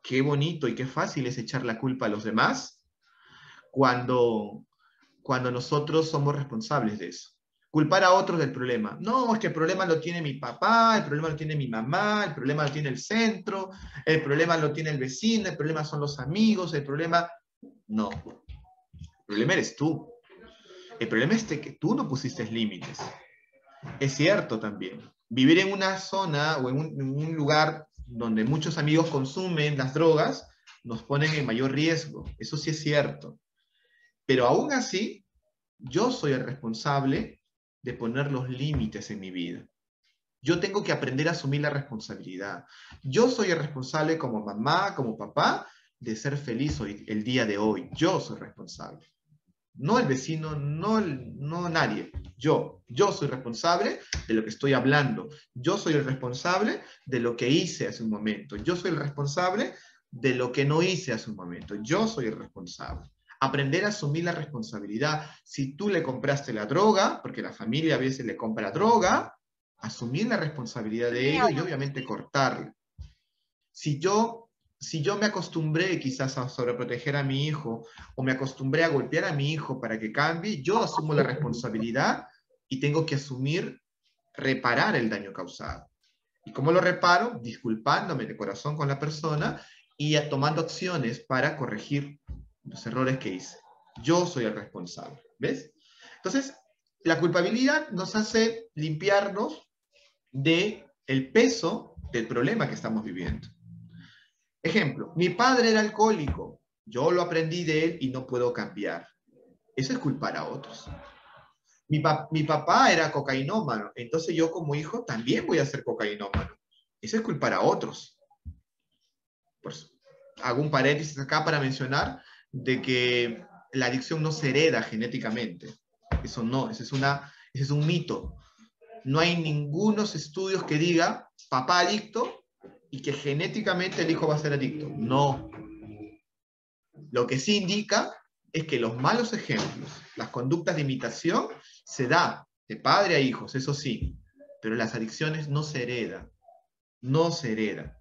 Qué bonito y qué fácil es echar la culpa a los demás cuando nosotros somos responsables de eso. Culpar a otros del problema. No, es que el problema lo tiene mi papá, el problema lo tiene mi mamá, el problema lo tiene el centro, el problema lo tiene el vecino, el problema son los amigos, el problema... No, el problema eres tú. El problema es que tú no pusiste límites. Es cierto también. Vivir en una zona o en un lugar donde muchos amigos consumen las drogas nos ponen en mayor riesgo. Eso sí es cierto. Pero aún así, yo soy el responsable de poner los límites en mi vida. Yo tengo que aprender a asumir la responsabilidad. Yo soy el responsable como mamá, como papá, de ser feliz hoy, el día de hoy. Yo soy responsable. No el vecino, no nadie. Yo soy responsable de lo que estoy hablando. Yo soy el responsable de lo que hice hace un momento. Yo soy el responsable de lo que no hice hace un momento. Yo soy el responsable. Aprender a asumir la responsabilidad. Si tú le compraste la droga, porque la familia a veces le compra droga, asumir la responsabilidad de ello y obviamente cortarla. Si yo me acostumbré quizás a sobreproteger a mi hijo o me acostumbré a golpear a mi hijo para que cambie, yo asumo la responsabilidad y tengo que reparar el daño causado. ¿Y cómo lo reparo? Disculpándome de corazón con la persona y tomando acciones para corregir los errores que hice. Yo soy el responsable, ¿ves? Entonces, la culpabilidad nos hace limpiarnos del peso del problema que estamos viviendo. Ejemplo, mi padre era alcohólico, yo lo aprendí de él y no puedo cambiar. Eso es culpar a otros. Mi papá era cocainómano, entonces yo como hijo también voy a ser cocainómano. Eso es culpar a otros. Pues, hago un paréntesis acá para mencionar de que la adicción no se hereda genéticamente. Eso no, ese es un mito. No hay ningunos estudios que diga papá adicto y que genéticamente el hijo va a ser adicto. No. Lo que sí indica es que los malos ejemplos, las conductas de imitación, se da de padre a hijos, eso sí, pero las adicciones no se heredan. No se heredan.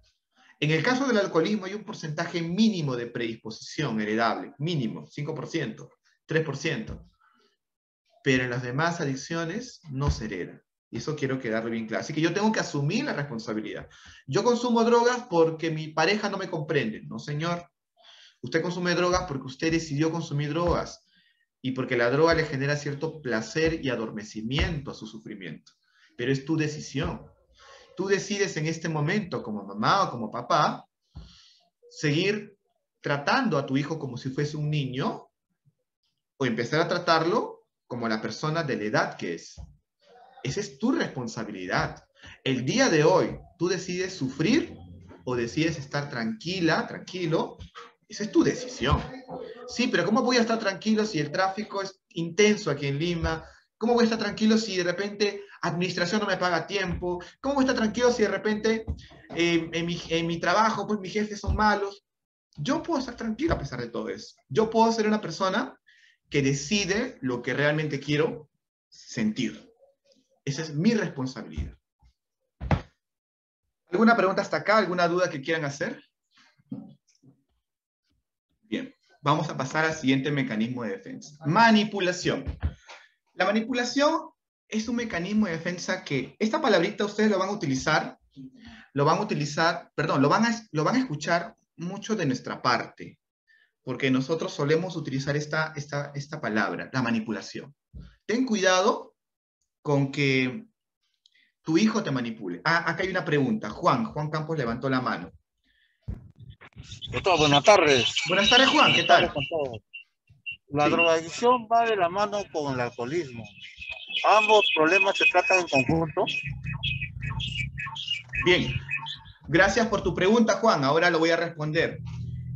En el caso del alcoholismo hay un porcentaje mínimo de predisposición heredable, mínimo, 5%, 3%. Pero en las demás adicciones no se hereda. Y eso quiero quedarlo bien claro. Así que yo tengo que asumir la responsabilidad. Yo consumo drogas porque mi pareja no me comprende. No, señor. Usted consume drogas porque usted decidió consumir drogas y porque la droga le genera cierto placer y adormecimiento a su sufrimiento. Pero es tu decisión. Tú decides en este momento, como mamá o como papá, seguir tratando a tu hijo como si fuese un niño o empezar a tratarlo como la persona de la edad que es. Esa es tu responsabilidad. El día de hoy, tú decides sufrir o decides estar tranquila, tranquilo. Esa es tu decisión. Sí, pero ¿cómo voy a estar tranquilo si el tráfico es intenso aquí en Lima? ¿Cómo voy a estar tranquilo si de repente administración no me paga a tiempo? ¿Cómo voy a estar tranquilo si de repente en mi trabajo pues mis jefes son malos? Yo puedo estar tranquilo a pesar de todo eso. Yo puedo ser una persona que decide lo que realmente quiero sentir. Esa es mi responsabilidad. ¿Alguna pregunta hasta acá? ¿Alguna duda que quieran hacer? Bien, vamos a pasar al siguiente mecanismo de defensa. Manipulación. La manipulación es un mecanismo de defensa que, esta palabrita ustedes lo van a utilizar, perdón, lo van a escuchar mucho de nuestra parte, porque nosotros solemos utilizar esta palabra, la manipulación. Ten cuidado con que tu hijo te manipule. Acá hay una pregunta. Juan Campos levantó la mano. Doctor, buenas tardes. Buenas tardes, Juan, ¿qué tal? La drogadicción va de la mano con el alcoholismo. ¿Ambos problemas se tratan en conjunto? Bien, gracias por tu pregunta, Juan. Ahora lo voy a responder.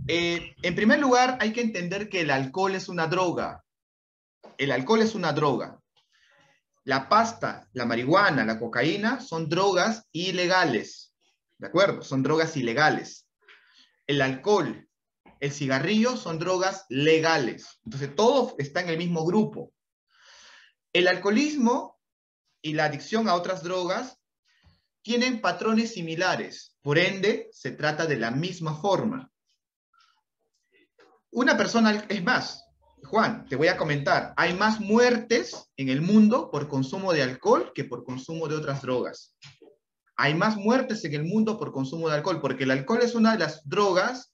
En primer lugar, hay que entender que el alcohol es una droga. El alcohol es una droga. La pasta, la marihuana, la cocaína son drogas ilegales. ¿De acuerdo? Son drogas ilegales. El alcohol El cigarrillo son drogas legales. Entonces, todo está en el mismo grupo. El alcoholismo y la adicción a otras drogas tienen patrones similares. Por ende, se trata de la misma forma. Una persona, es más, Juan, te voy a comentar, hay más muertes en el mundo por consumo de alcohol que por consumo de otras drogas. Hay más muertes en el mundo por consumo de alcohol, porque el alcohol es una de las drogas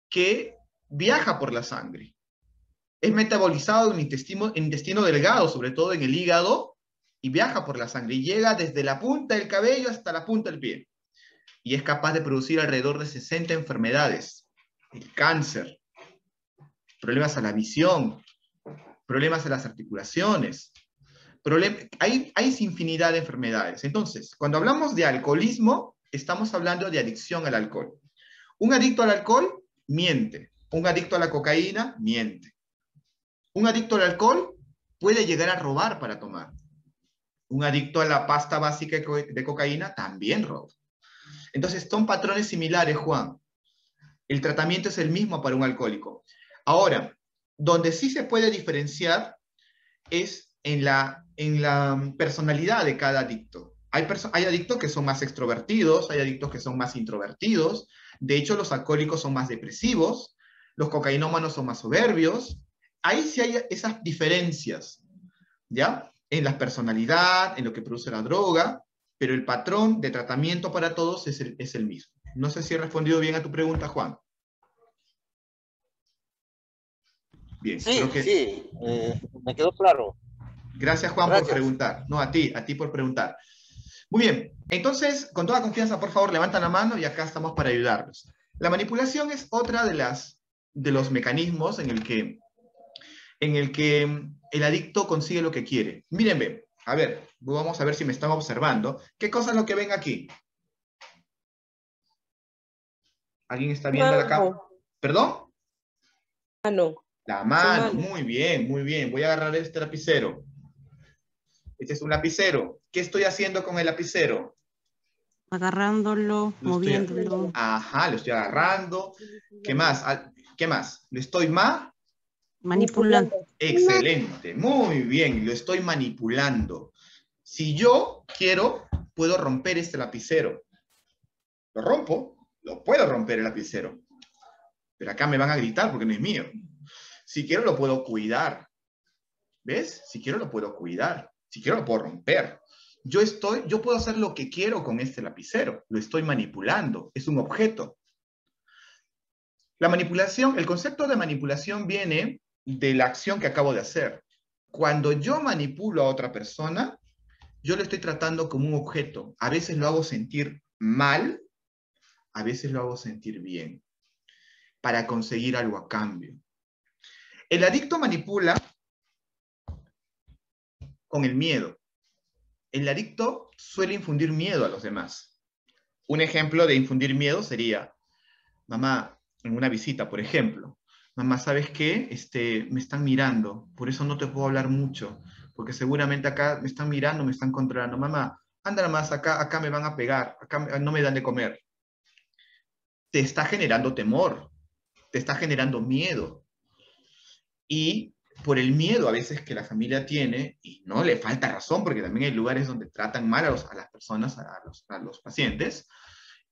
que viaja por la sangre. Es metabolizado en intestino delgado, sobre todo en el hígado, y viaja por la sangre. Y llega desde la punta del cabello hasta la punta del pie. Y es capaz de producir alrededor de 60 enfermedades. El cáncer, problemas a la visión, problemas a las articulaciones. Hay infinidad de enfermedades. Entonces, cuando hablamos de alcoholismo, estamos hablando de adicción al alcohol. Un adicto al alcohol miente. Un adicto a la cocaína miente. Un adicto al alcohol puede llegar a robar para tomar. Un adicto a la pasta básica de cocaína también roba. Entonces, son patrones similares, Juan. El tratamiento es el mismo para un alcohólico. Ahora, donde sí se puede diferenciar es en la personalidad de cada adicto. Hay adictos que son más extrovertidos, hay adictos que son más introvertidos. De hecho, los alcohólicos son más depresivos, los cocainómanos son más soberbios. Ahí sí hay esas diferencias, ¿ya? En la personalidad, en lo que produce la droga, pero el patrón de tratamiento para todos es el mismo. No sé si he respondido bien a tu pregunta, Juan. Bien, Sí, creo que... sí, me quedó claro. Gracias, Juan, por preguntar. No, a ti por preguntar. Muy bien, entonces, con toda confianza, por favor, levantan la mano y acá estamos para ayudarlos. La manipulación es otra de los mecanismos en el que el adicto consigue lo que quiere. Mírenme, a ver, vamos a ver si me están observando. ¿Qué cosa es lo que ven aquí? ¿Alguien está viendo la cámara? ¿Perdón? Mano. La mano, muy bien, muy bien. Voy a agarrar este lapicero. Este es un lapicero. ¿Qué estoy haciendo con el lapicero? Agarrándolo, moviéndolo. Ajá, lo estoy agarrando. ¿Qué más? ¿Qué más? ¿Lo estoy manipulando? Excelente, muy bien, lo estoy manipulando. Si yo quiero, puedo romper este lapicero. Lo rompo, lo puedo romper el lapicero. Pero acá me van a gritar porque no es mío. Si quiero, lo puedo cuidar. ¿Ves? Si quiero, lo puedo cuidar. Si quiero, lo puedo romper. Yo puedo hacer lo que quiero con este lapicero. Lo estoy manipulando. Es un objeto. La manipulación, el concepto de manipulación viene de la acción que acabo de hacer. Cuando yo manipulo a otra persona, yo lo estoy tratando como un objeto. A veces lo hago sentir mal, a veces lo hago sentir bien, para conseguir algo a cambio. El adicto manipula con el miedo. El adicto suele infundir miedo a los demás. Un ejemplo de infundir miedo sería, mamá, en una visita, por ejemplo, mamá, ¿sabes qué? Me están mirando, por eso no te puedo hablar mucho, porque seguramente acá me están mirando, me están controlando. Mamá, anda más, acá me van a pegar, acá no me dan de comer. Te está generando temor, te está generando miedo. Y por el miedo a veces que la familia tiene, y no le falta razón, porque también hay lugares donde tratan mal a las personas, a los pacientes,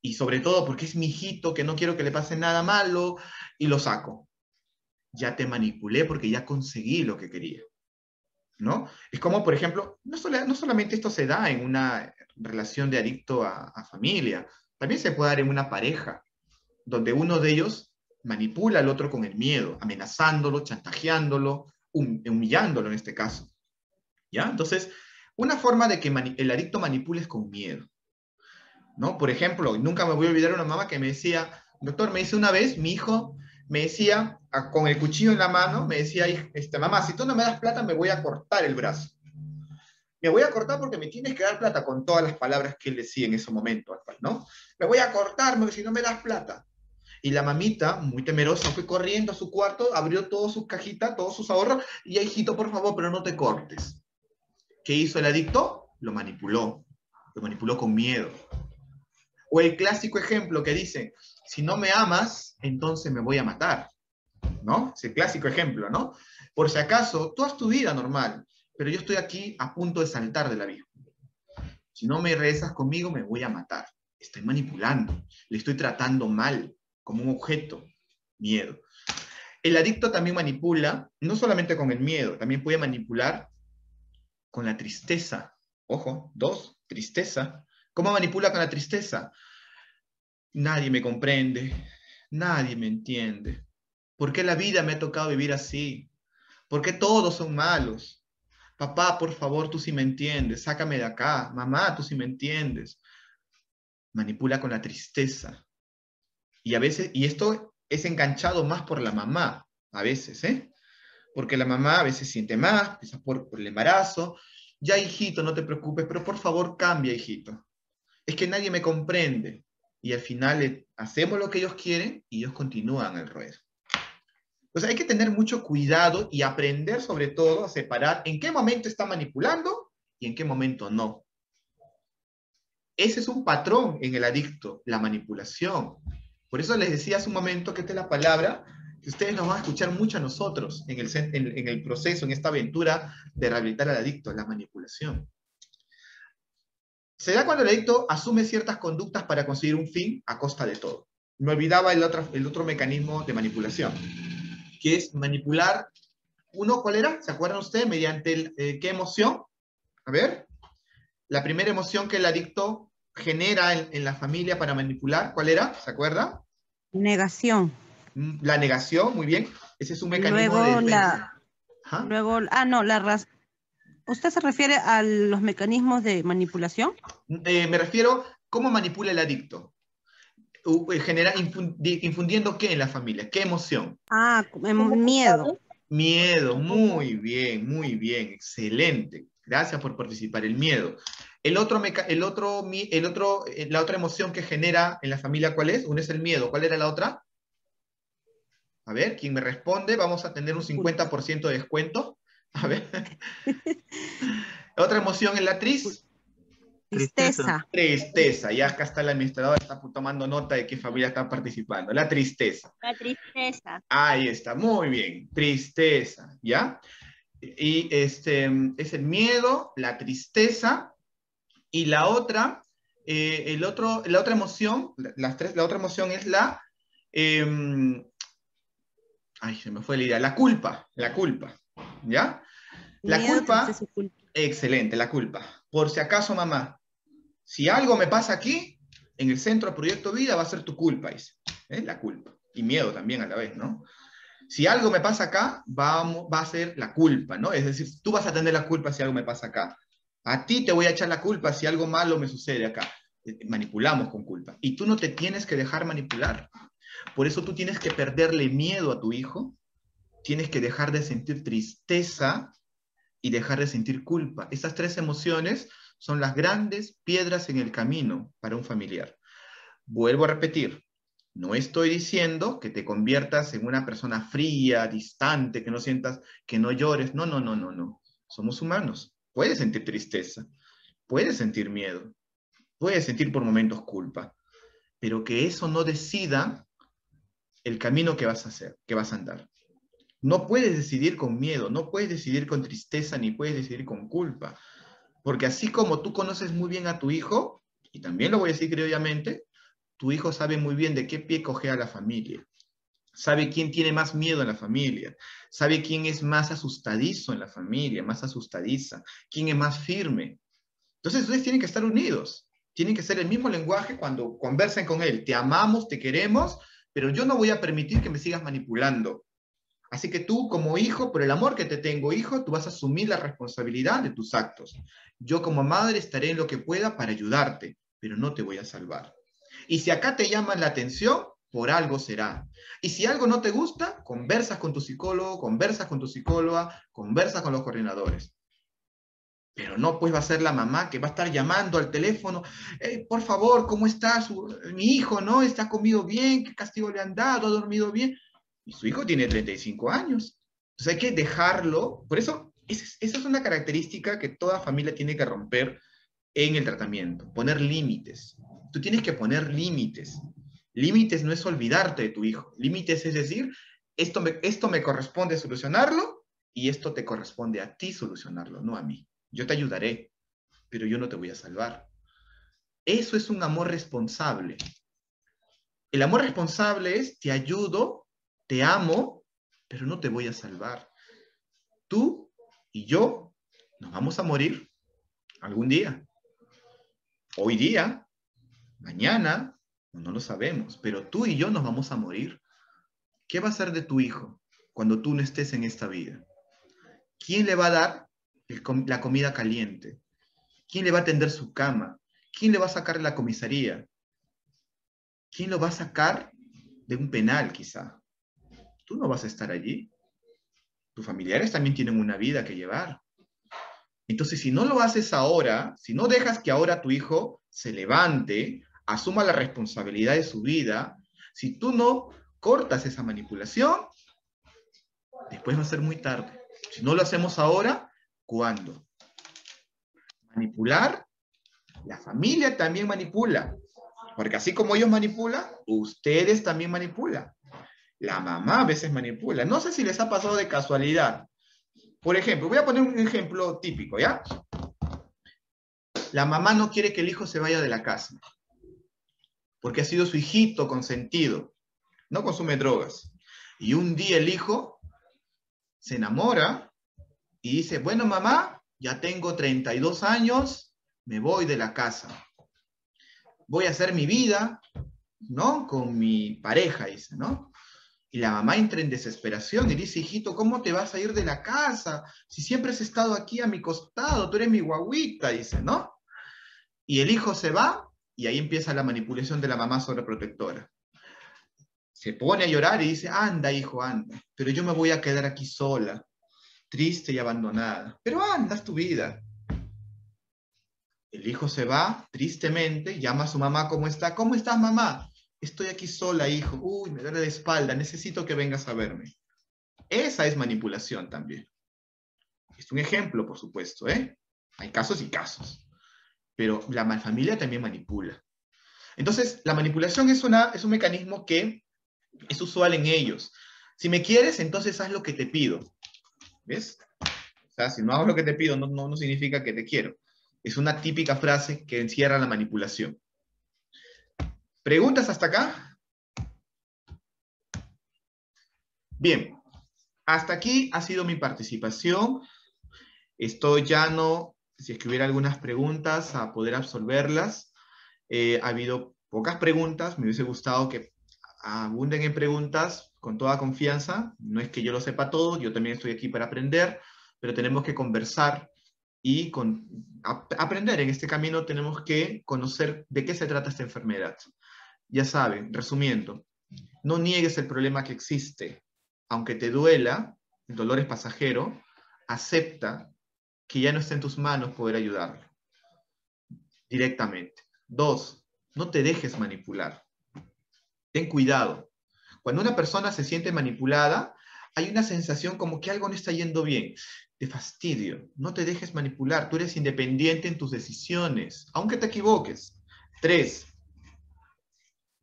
y sobre todo porque es mi hijito, que no quiero que le pase nada malo, y lo saco. Ya te manipulé porque ya conseguí lo que quería, ¿no? Es como, por ejemplo, no solamente esto se da en una relación de adicto a familia, también se puede dar en una pareja, donde uno de ellos manipula al otro con el miedo, amenazándolo, chantajeándolo, humillándolo en este caso, ¿ya? Entonces, una forma de que el adicto manipule es con miedo, ¿no? Por ejemplo, nunca me voy a olvidar una mamá que me decía, doctor, me dice una vez, mi hijo me decía, con el cuchillo en la mano, me decía, mamá, si tú no me das plata, me voy a cortar el brazo. Me voy a cortar porque me tienes que dar plata, con todas las palabras que él decía en ese momento, ¿no? Me voy a cortar porque si no me das plata. Y la mamita, muy temerosa, fue corriendo a su cuarto, abrió todas sus cajitas, todos sus ahorros, y hijito, por favor, pero no te cortes. ¿Qué hizo el adicto? Lo manipuló con miedo. O el clásico ejemplo que dice, si no me amas, entonces me voy a matar, ¿no? Es el clásico ejemplo, ¿no? Por si acaso, tú haz tu vida normal, pero yo estoy aquí a punto de saltar del abismo. Si no me rezas conmigo, me voy a matar. Estoy manipulando, le estoy tratando mal, como un objeto, miedo. El adicto también manipula, no solamente con el miedo, también puede manipular con la tristeza. Ojo, 2, tristeza. ¿Cómo manipula con la tristeza? Nadie me comprende, nadie me entiende. ¿Por qué la vida me ha tocado vivir así? ¿Por qué todos son malos? Papá, por favor, tú sí me entiendes, sácame de acá. Mamá, tú sí me entiendes. Manipula con la tristeza. Y a veces, y esto es enganchado más por la mamá, a veces, ¿eh? Porque la mamá a veces siente más, quizás por el embarazo. Ya, hijito, no te preocupes, pero por favor cambia, hijito. Es que nadie me comprende. Y al final hacemos lo que ellos quieren y ellos continúan el ruedo. Entonces hay que tener mucho cuidado y aprender sobre todo a separar en qué momento está manipulando y en qué momento no. Ese es un patrón en el adicto, la manipulación. Por eso les decía hace un momento que esta es la palabra que ustedes nos van a escuchar mucho a nosotros en el proceso, en esta aventura de rehabilitar al adicto, la manipulación. Se da cuando el adicto asume ciertas conductas para conseguir un fin a costa de todo. Me olvidaba el otro mecanismo de manipulación, que es manipular. Uno, ¿cuál era? ¿Se acuerdan ustedes? ¿Mediante qué emoción? A ver. La primera emoción que el adicto genera en la familia para manipular, ¿cuál era? ¿Se acuerda? Negación. La negación, muy bien. Ese es un mecanismo Luego de defensa. ¿Usted se refiere a los mecanismos de manipulación? Me refiero, ¿cómo manipula el adicto? Infundiendo qué en la familia, qué emoción. Miedo. Miedo, muy bien, excelente. Gracias por participar, el miedo. La otra emoción que genera en la familia, ¿cuál es? Una es el miedo. ¿Cuál era la otra? A ver, ¿quién me responde? Vamos a tener un 50% de descuento. A ver. Otra emoción es la Tristeza. Tristeza. Y acá está la administradora, está tomando nota de qué familia está participando. La tristeza. La tristeza. Ahí está, muy bien. Tristeza, ¿ya? Y es el miedo, la tristeza, y la otra, la otra emoción, la otra emoción es ay, se me fue la idea, la culpa, ¿ya? La Miedo, culpa, tristeza y culpa. excelente, la culpa. Por si acaso, mamá, si algo me pasa aquí, en el centro de Proyecto Vida va a ser tu culpa, dice. La culpa. Y miedo también a la vez, ¿no? Si algo me pasa acá, va a ser la culpa, ¿no? Es decir, tú vas a tener la culpa si algo me pasa acá. A ti te voy a echar la culpa si algo malo me sucede acá. Manipulamos con culpa. Y tú no te tienes que dejar manipular. Por eso tú tienes que perderle miedo a tu hijo, tienes que dejar de sentir tristeza y dejar de sentir culpa. Esas 3 emociones son las grandes piedras en el camino para un familiar. Vuelvo a repetir, no estoy diciendo que te conviertas en una persona fría, distante, que no sientas, que no llores. No, no, no, no, no. Somos humanos. Puedes sentir tristeza, puedes sentir miedo, puedes sentir por momentos culpa, pero que eso no decida el camino que vas a hacer, que vas a andar. No puedes decidir con miedo, no puedes decidir con tristeza, ni puedes decidir con culpa. Porque así como tú conoces muy bien a tu hijo, y también lo voy a decir criolladamente, tu hijo sabe muy bien de qué pie cojea la familia. Sabe quién tiene más miedo en la familia. Sabe quién es más asustadizo en la familia, más asustadiza. Quién es más firme. Entonces ustedes tienen que estar unidos. Tienen que ser el mismo lenguaje cuando conversen con él. Te amamos, te queremos, pero yo no voy a permitir que me sigas manipulando. Así que tú, como hijo, por el amor que te tengo, hijo, tú vas a asumir la responsabilidad de tus actos. Yo, como madre, estaré en lo que pueda para ayudarte, pero no te voy a salvar. Y si acá te llaman la atención, por algo será. Y si algo no te gusta, conversas con tu psicólogo, conversas con tu psicóloga, conversas con los coordinadores. Pero no pues va a ser la mamá que va a estar llamando al teléfono, por favor, ¿cómo está mi hijo? ¿No? ¿Está comido bien? ¿Qué castigo le han dado? ¿Ha dormido bien? Y su hijo tiene 35 años. Entonces hay que dejarlo. Por eso, esa es una característica que toda familia tiene que romper en el tratamiento, poner límites. Tú tienes que poner límites. Límites no es olvidarte de tu hijo. Límites es decir, esto me corresponde solucionarlo y esto te corresponde a ti solucionarlo, no a mí. Yo te ayudaré, pero yo no te voy a salvar. Eso es un amor responsable. El amor responsable es, te ayudo, te amo, pero no te voy a salvar. Tú y yo nos vamos a morir algún día. Hoy día, mañana, no lo sabemos, pero tú y yo nos vamos a morir. ¿Qué va a ser de tu hijo cuando tú no estés en esta vida? ¿Quién le va a dar la comida caliente? ¿Quién le va a tender su cama? ¿Quién le va a sacar de la comisaría? ¿Quién lo va a sacar de un penal, quizá? Tú no vas a estar allí. Tus familiares también tienen una vida que llevar. Entonces, si no lo haces ahora, si no dejas que ahora tu hijo se levante, asuma la responsabilidad de su vida, si tú no cortas esa manipulación, después va a ser muy tarde. Si no lo hacemos ahora, ¿cuándo? Manipular, la familia también manipula. Porque así como ellos manipulan, ustedes también manipulan. La mamá a veces manipula. No sé si les ha pasado de casualidad. Por ejemplo, voy a poner un ejemplo típico, ¿ya? La mamá no quiere que el hijo se vaya de la casa. Porque ha sido su hijito consentido. No consume drogas. Y un día el hijo se enamora y dice, bueno, mamá, ya tengo 32 años, me voy de la casa. Voy a hacer mi vida, ¿no? Con mi pareja, dice, ¿no? Y la mamá entra en desesperación y dice, hijito, ¿cómo te vas a ir de la casa? Si siempre has estado aquí a mi costado, tú eres mi guagüita, dice, ¿no? Y el hijo se va y ahí empieza la manipulación de la mamá sobreprotectora. Se pone a llorar y dice, anda, hijo, anda, pero yo me voy a quedar aquí sola, triste y abandonada. Pero anda, es tu vida. El hijo se va tristemente, llama a su mamá, ¿cómo está? ¿Cómo estás, mamá? Estoy aquí sola, hijo. Uy, me duele la espalda, necesito que vengas a verme. Esa es manipulación también. Es un ejemplo, por supuesto, ¿eh? Hay casos y casos. Pero la familia también manipula. Entonces, la manipulación es un mecanismo que es usual en ellos. Si me quieres, entonces haz lo que te pido. ¿Ves? O sea, si no hago lo que te pido, no significa que te quiero. Es una típica frase que encierra la manipulación. ¿Preguntas hasta acá? Bien, hasta aquí ha sido mi participación. Estoy llano, si es que hubiera algunas preguntas, a poder absolverlas. Ha habido pocas preguntas, me hubiese gustado que abunden en preguntas con toda confianza. No es que yo lo sepa todo, yo también estoy aquí para aprender, pero tenemos que conversar y aprender. En este camino tenemos que conocer de qué se trata esta enfermedad. Ya saben, resumiendo, no niegues el problema que existe. Aunque te duela, el dolor es pasajero, acepta que ya no está en tus manos poder ayudarlo directamente. 2, no te dejes manipular. Ten cuidado. Cuando una persona se siente manipulada, hay una sensación como que algo no está yendo bien. De fastidio. No te dejes manipular. Tú eres independiente en tus decisiones, aunque te equivoques. 3,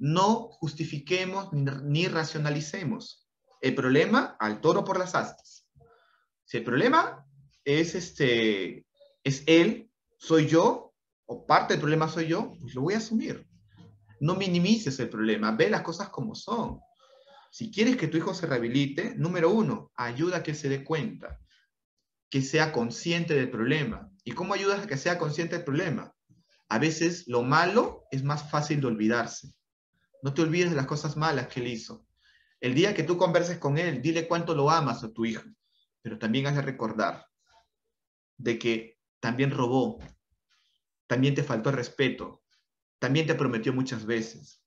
no justifiquemos ni racionalicemos. El problema, al toro por las astas. Si el problema es él, soy yo, o parte del problema soy yo, pues lo voy a asumir. No minimices el problema, ve las cosas como son. Si quieres que tu hijo se rehabilite, número 1, ayuda a que se dé cuenta, que sea consciente del problema. ¿Y cómo ayudas a que sea consciente del problema? A veces lo malo es más fácil de olvidarse. No te olvides de las cosas malas que él hizo. El día que tú converses con él, dile cuánto lo amas a tu hijo, pero también has de recordar de que también robó, también te faltó respeto, también te prometió muchas veces.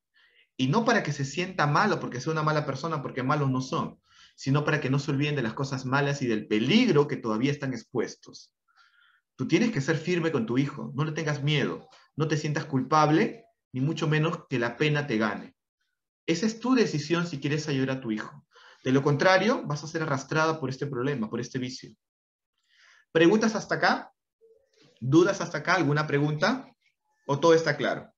Y no para que se sienta malo porque sea una mala persona, porque malos no son, sino para que no se olviden de las cosas malas y del peligro que todavía están expuestos. Tú tienes que ser firme con tu hijo, no le tengas miedo, no te sientas culpable, ni mucho menos que la pena te gane. Esa es tu decisión si quieres ayudar a tu hijo. De lo contrario, vas a ser arrastrada por este problema, por este vicio. ¿Preguntas hasta acá? ¿Dudas hasta acá? ¿Alguna pregunta? ¿O todo está claro?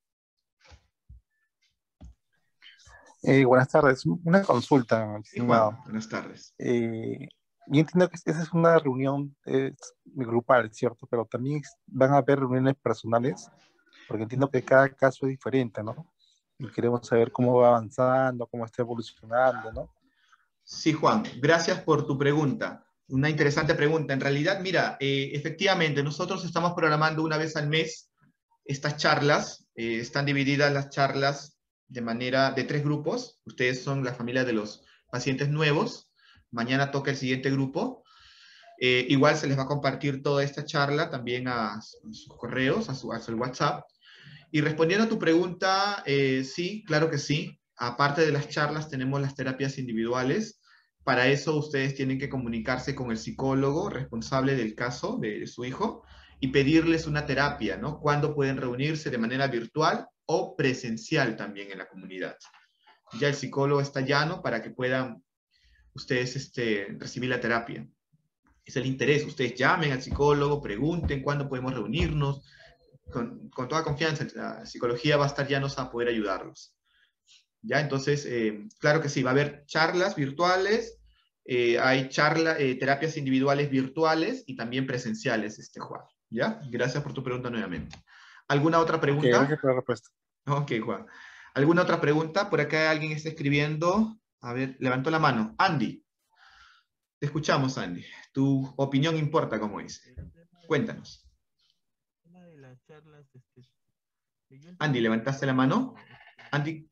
Buenas tardes. Una consulta, Sí, Juan, estimado. buenas tardes. Yo entiendo que esa es una reunión grupal, ¿cierto? Pero también van a haber reuniones personales, porque entiendo que cada caso es diferente, ¿no? Y queremos saber cómo va avanzando, cómo está evolucionando, ¿no? Sí, Juan, gracias por tu pregunta. Una interesante pregunta. En realidad, mira, efectivamente, nosotros estamos programando una vez al mes estas charlas. Están divididas las charlas de manera de 3 grupos. Ustedes son la familia de los pacientes nuevos. Mañana toca el siguiente grupo. Igual se les va a compartir toda esta charla también a sus correos, a su WhatsApp. Y respondiendo a tu pregunta, sí, claro que sí. Aparte de las charlas, tenemos las terapias individuales. Para eso ustedes tienen que comunicarse con el psicólogo responsable del caso de su hijo y pedirles una terapia, ¿no? Cuándo pueden reunirse de manera virtual o presencial también en la comunidad. Ya el psicólogo está llano para que puedan ustedes recibir la terapia. Es el interés. Ustedes llamen al psicólogo, pregunten cuándo podemos reunirnos. Con toda confianza, la psicología va a estar llanos a poder ayudarlos. ¿Ya? Entonces, claro que sí, va a haber charlas virtuales, hay terapias individuales virtuales y también presenciales, Juan. ¿Ya? Gracias por tu pregunta nuevamente. ¿Alguna otra Ok, pregunta? gracias por la respuesta. Ok, Juan. ¿Alguna otra pregunta? Por acá alguien está escribiendo. A ver, levantó la mano. Andy. Te escuchamos, Andy. Tu opinión importa, como dice. Cuéntanos. El tema de las charlas, que yo Andy, entendí ¿levantaste la cuando, mano? Andy,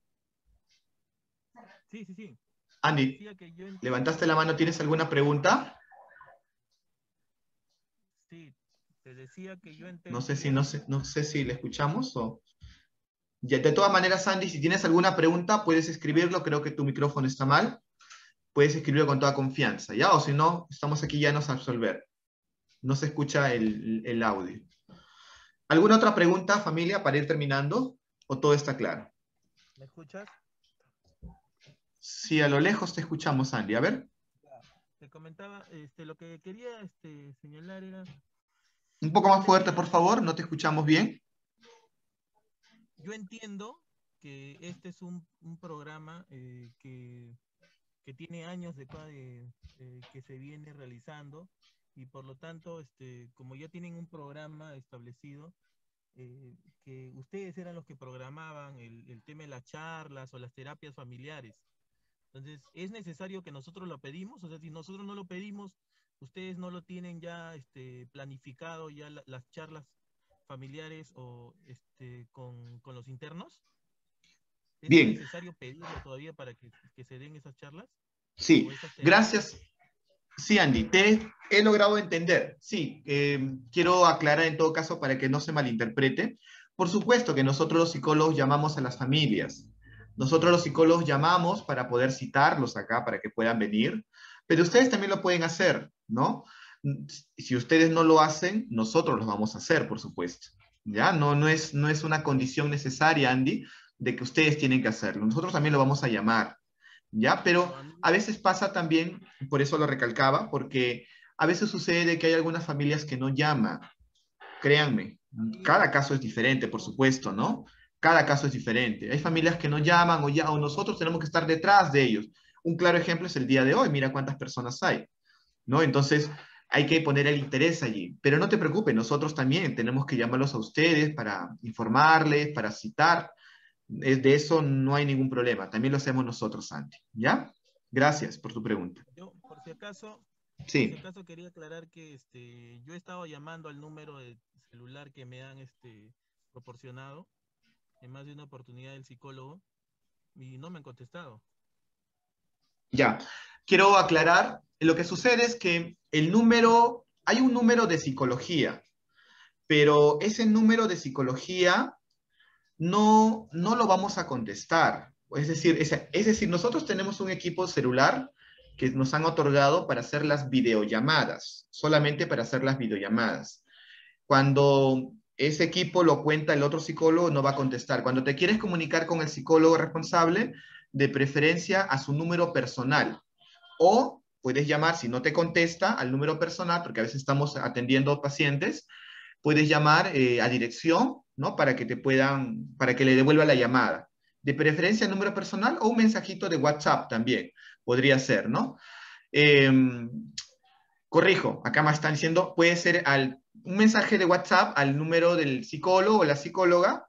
sí, sí, sí. Te Andy, decía que yo ¿levantaste entiendo la mano? que ¿Tienes alguna pregunta? sí, te decía que yo No sé entendía. si, no sé si le escuchamos o... Ya, de todas maneras, Andy, si tienes alguna pregunta, puedes escribirlo. Creo que tu micrófono está mal. Puedes escribirlo con toda confianza, ¿ya? O si no, estamos aquí ya nos a resolver. No se escucha el audio. ¿Alguna otra pregunta, familia, para ir terminando? ¿O todo está claro? ¿Me escuchas? Sí, a lo lejos te escuchamos, Andy. A ver, Te comentaba, lo que quería señalar era, un poco yo más fuerte, por entendía, favor. No te escuchamos bien. yo entiendo que este es un programa que tiene años que se viene realizando y por lo tanto, como ya tienen un programa establecido, que ustedes eran los que programaban el tema de las charlas o las terapias familiares. Entonces, ¿es necesario que nosotros lo pedimos? O sea, si nosotros no lo pedimos, ustedes no lo tienen ya planificado ya las charlas familiares o con los internos. ¿Es Bien, necesario pedirlo todavía para que se den esas charlas sí. o esas terapias? Gracias. Sí, Andy, te he logrado entender. Sí, quiero aclarar en todo caso para que no se malinterprete. Por supuesto que nosotros los psicólogos llamamos a las familias. Nosotros los psicólogos llamamos para poder citarlos acá, para que puedan venir, pero ustedes también lo pueden hacer, ¿no? Si ustedes no lo hacen, nosotros lo vamos a hacer, por supuesto. ¿Ya? No es una condición necesaria, Andy, de que ustedes tienen que hacerlo. Nosotros también lo vamos a llamar. ¿Ya? Pero Pero a mí, a veces pasa también, por eso lo recalcaba, porque a veces sucede que hay algunas familias que no llaman. Créanme, a mí cada lo caso es que yo diferente, por entiendo, supuesto, ¿no? Cada caso es diferente. Hay familias que no llaman o nosotros tenemos que estar detrás de ellos. Un claro ejemplo es el día de hoy, mira cuántas personas hay, ¿no? Entonces hay que poner el interés allí. Pero no te preocupes, nosotros también tenemos que llamarlos a ustedes para informarles, para citar. De eso no hay ningún problema. También lo hacemos nosotros, Santi. ¿Ya? Gracias por tu pregunta. yo por si Sí, acaso quería aclarar que yo he estado llamando al número de celular que me han proporcionado en más de una oportunidad del psicólogo y no me han contestado. ya. Quiero aclarar, lo que sucede es que hay un número de psicología, pero ese número de psicología no lo vamos a contestar. Es decir, nosotros tenemos un equipo celular que nos han otorgado para hacer las videollamadas, solamente para hacer las videollamadas. Cuando ese equipo lo cuenta el otro psicólogo, no va a contestar. Cuando te quieres comunicar con el psicólogo responsable, de preferencia a su número personal. O puedes llamar, si no te contesta, al número personal, porque a veces estamos atendiendo pacientes, puedes llamar a dirección, ¿no? Para que te puedan, para que le devuelva la llamada. De preferencia número personal o un mensajito de WhatsApp también podría ser, ¿no? Corrijo, acá me están diciendo, puede ser un mensaje de WhatsApp al número del psicólogo o la psicóloga,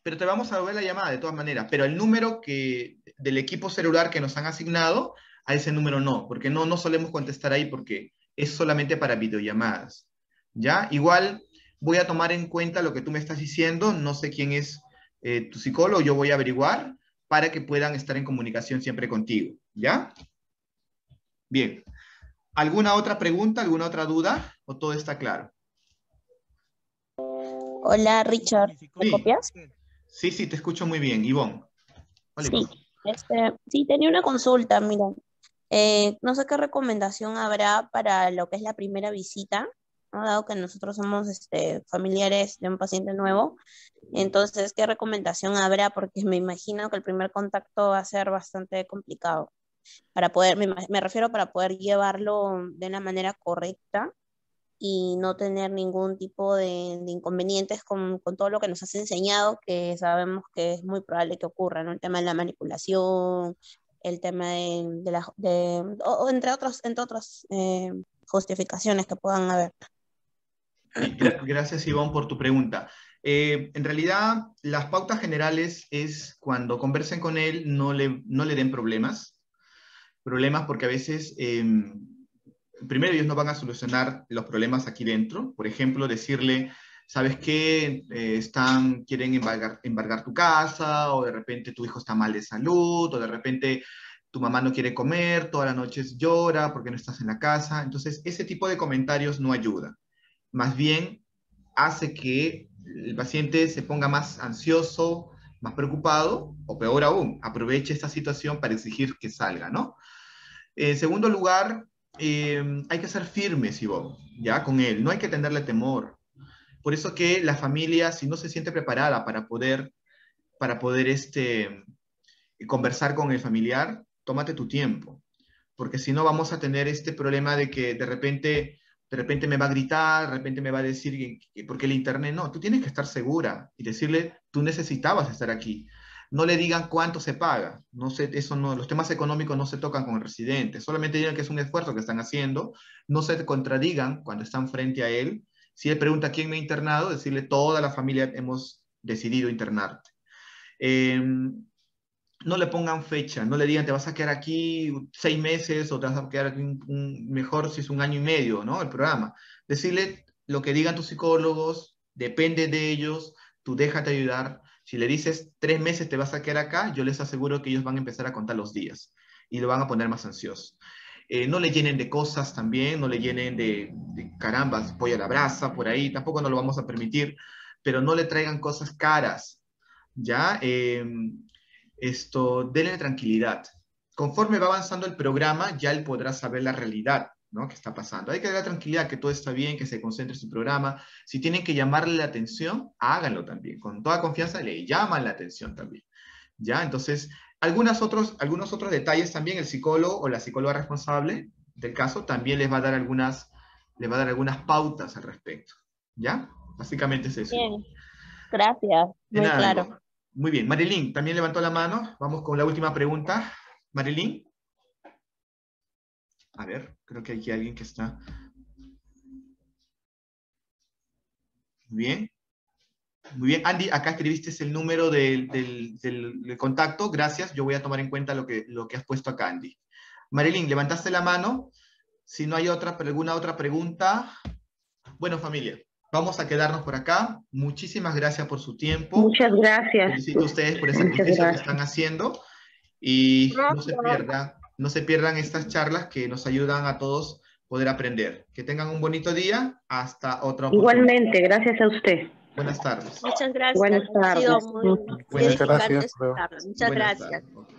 pero te vamos a devolver la llamada de todas maneras, pero el número del equipo celular que nos han asignado, a ese número no, porque no solemos contestar ahí porque es solamente para videollamadas, ¿ya? Igual voy a tomar en cuenta lo que tú me estás diciendo, no sé quién es tu psicólogo, yo voy a averiguar para que puedan estar en comunicación siempre contigo, ¿ya? Bien. ¿Alguna otra pregunta, alguna otra duda o todo está claro? Hola, Richard, ¿me copias? Sí, te escucho muy bien, Ivonne. Hola, sí, sí, tenía una consulta, mira. No sé qué recomendación habrá para lo que es la primera visita, ¿no? Dado que nosotros somos familiares de un paciente nuevo. Entonces, ¿qué recomendación habrá? Porque me imagino que el primer contacto va a ser bastante complicado. Para poder, me refiero para poder llevarlo de una manera correcta y no tener ningún tipo de inconvenientes con todo lo que nos has enseñado, que sabemos que es muy probable que ocurra, ¿no? El tema de la manipulación, el tema o entre otras justificaciones que puedan haber. Gracias, Ivonne, por tu pregunta. En realidad, las pautas generales es cuando conversen con él, no le den problemas porque a veces, primero ellos no van a solucionar los problemas aquí dentro. Por ejemplo, decirle, ¿sabes qué? Quieren embargar tu casa, o de repente tu hijo está mal de salud, o de repente tu mamá no quiere comer, todas las noches llora porque no estás en la casa. Entonces, ese tipo de comentarios no ayuda. Más bien, hace que el paciente se ponga más ansioso, más preocupado, o peor aún, aproveche esta situación para exigir que salga, ¿no? En segundo lugar, hay que ser firmes, Ivonne, ya con él, no hay que tenerle temor. Por eso que la familia, si no se siente preparada para poder conversar con el familiar, tómate tu tiempo, porque si no vamos a tener este problema de que de repente me va a gritar, de repente me va a decir porque el internet no, tú tienes que estar segura y decirle, tú necesitabas estar aquí. No le digan cuánto se paga, no sé, eso no, los temas económicos no se tocan con el residente, solamente digan que es un esfuerzo que están haciendo, no se contradigan cuando están frente a él. Si él pregunta quién me ha internado, decirle toda la familia hemos decidido internarte. No le pongan fecha, no le digan te vas a quedar aquí 6 meses o te vas a quedar aquí mejor si es 1 año y medio, ¿no? El programa. Decirle lo que digan tus psicólogos, depende de ellos, tú déjate ayudar. Si le dices 3 meses te vas a quedar acá, yo les aseguro que ellos van a empezar a contar los días y lo van a poner más ansioso. No le llenen de cosas también, no le llenen de carambas, pollo a la brasa, por ahí, tampoco no lo vamos a permitir, pero no le traigan cosas caras, ¿ya? Denle tranquilidad. Conforme va avanzando el programa, ya él podrá saber la realidad, ¿no? Que está pasando. Hay que darle tranquilidad, que todo está bien, que se concentre en su programa. Si tienen que llamarle la atención, háganlo también. Con toda confianza le llaman la atención también. ¿Ya? Entonces, algunos otros detalles también, el psicólogo o la psicóloga responsable del caso también les va a dar algunas pautas al respecto. ¿Ya? Básicamente es eso. Bien, gracias. De muy nada, claro. Ivonne. Muy bien. Marilyn, también levantó la mano. Vamos con la última pregunta. Marilyn. A ver, creo que aquí hay alguien que está. Muy bien. Muy bien. Andy, acá escribiste el número del contacto. Gracias. Yo voy a tomar en cuenta lo que has puesto acá, Andy. Marilyn, levantaste la mano. Si no hay alguna otra pregunta. Bueno, familia, vamos a quedarnos por acá. Muchísimas gracias por su tiempo. Muchas gracias. Felicito a ustedes por el sacrificio que están haciendo. Y no se pierdan estas charlas que nos ayudan a todos poder aprender. Que tengan un bonito día. Hasta otra oportunidad. Igualmente, gracias a usted. Buenas tardes. Muchas gracias. Buenas tardes. Ha sido muy Buenas edificante gracias. esta charla. Muchas Buenas gracias. tardes.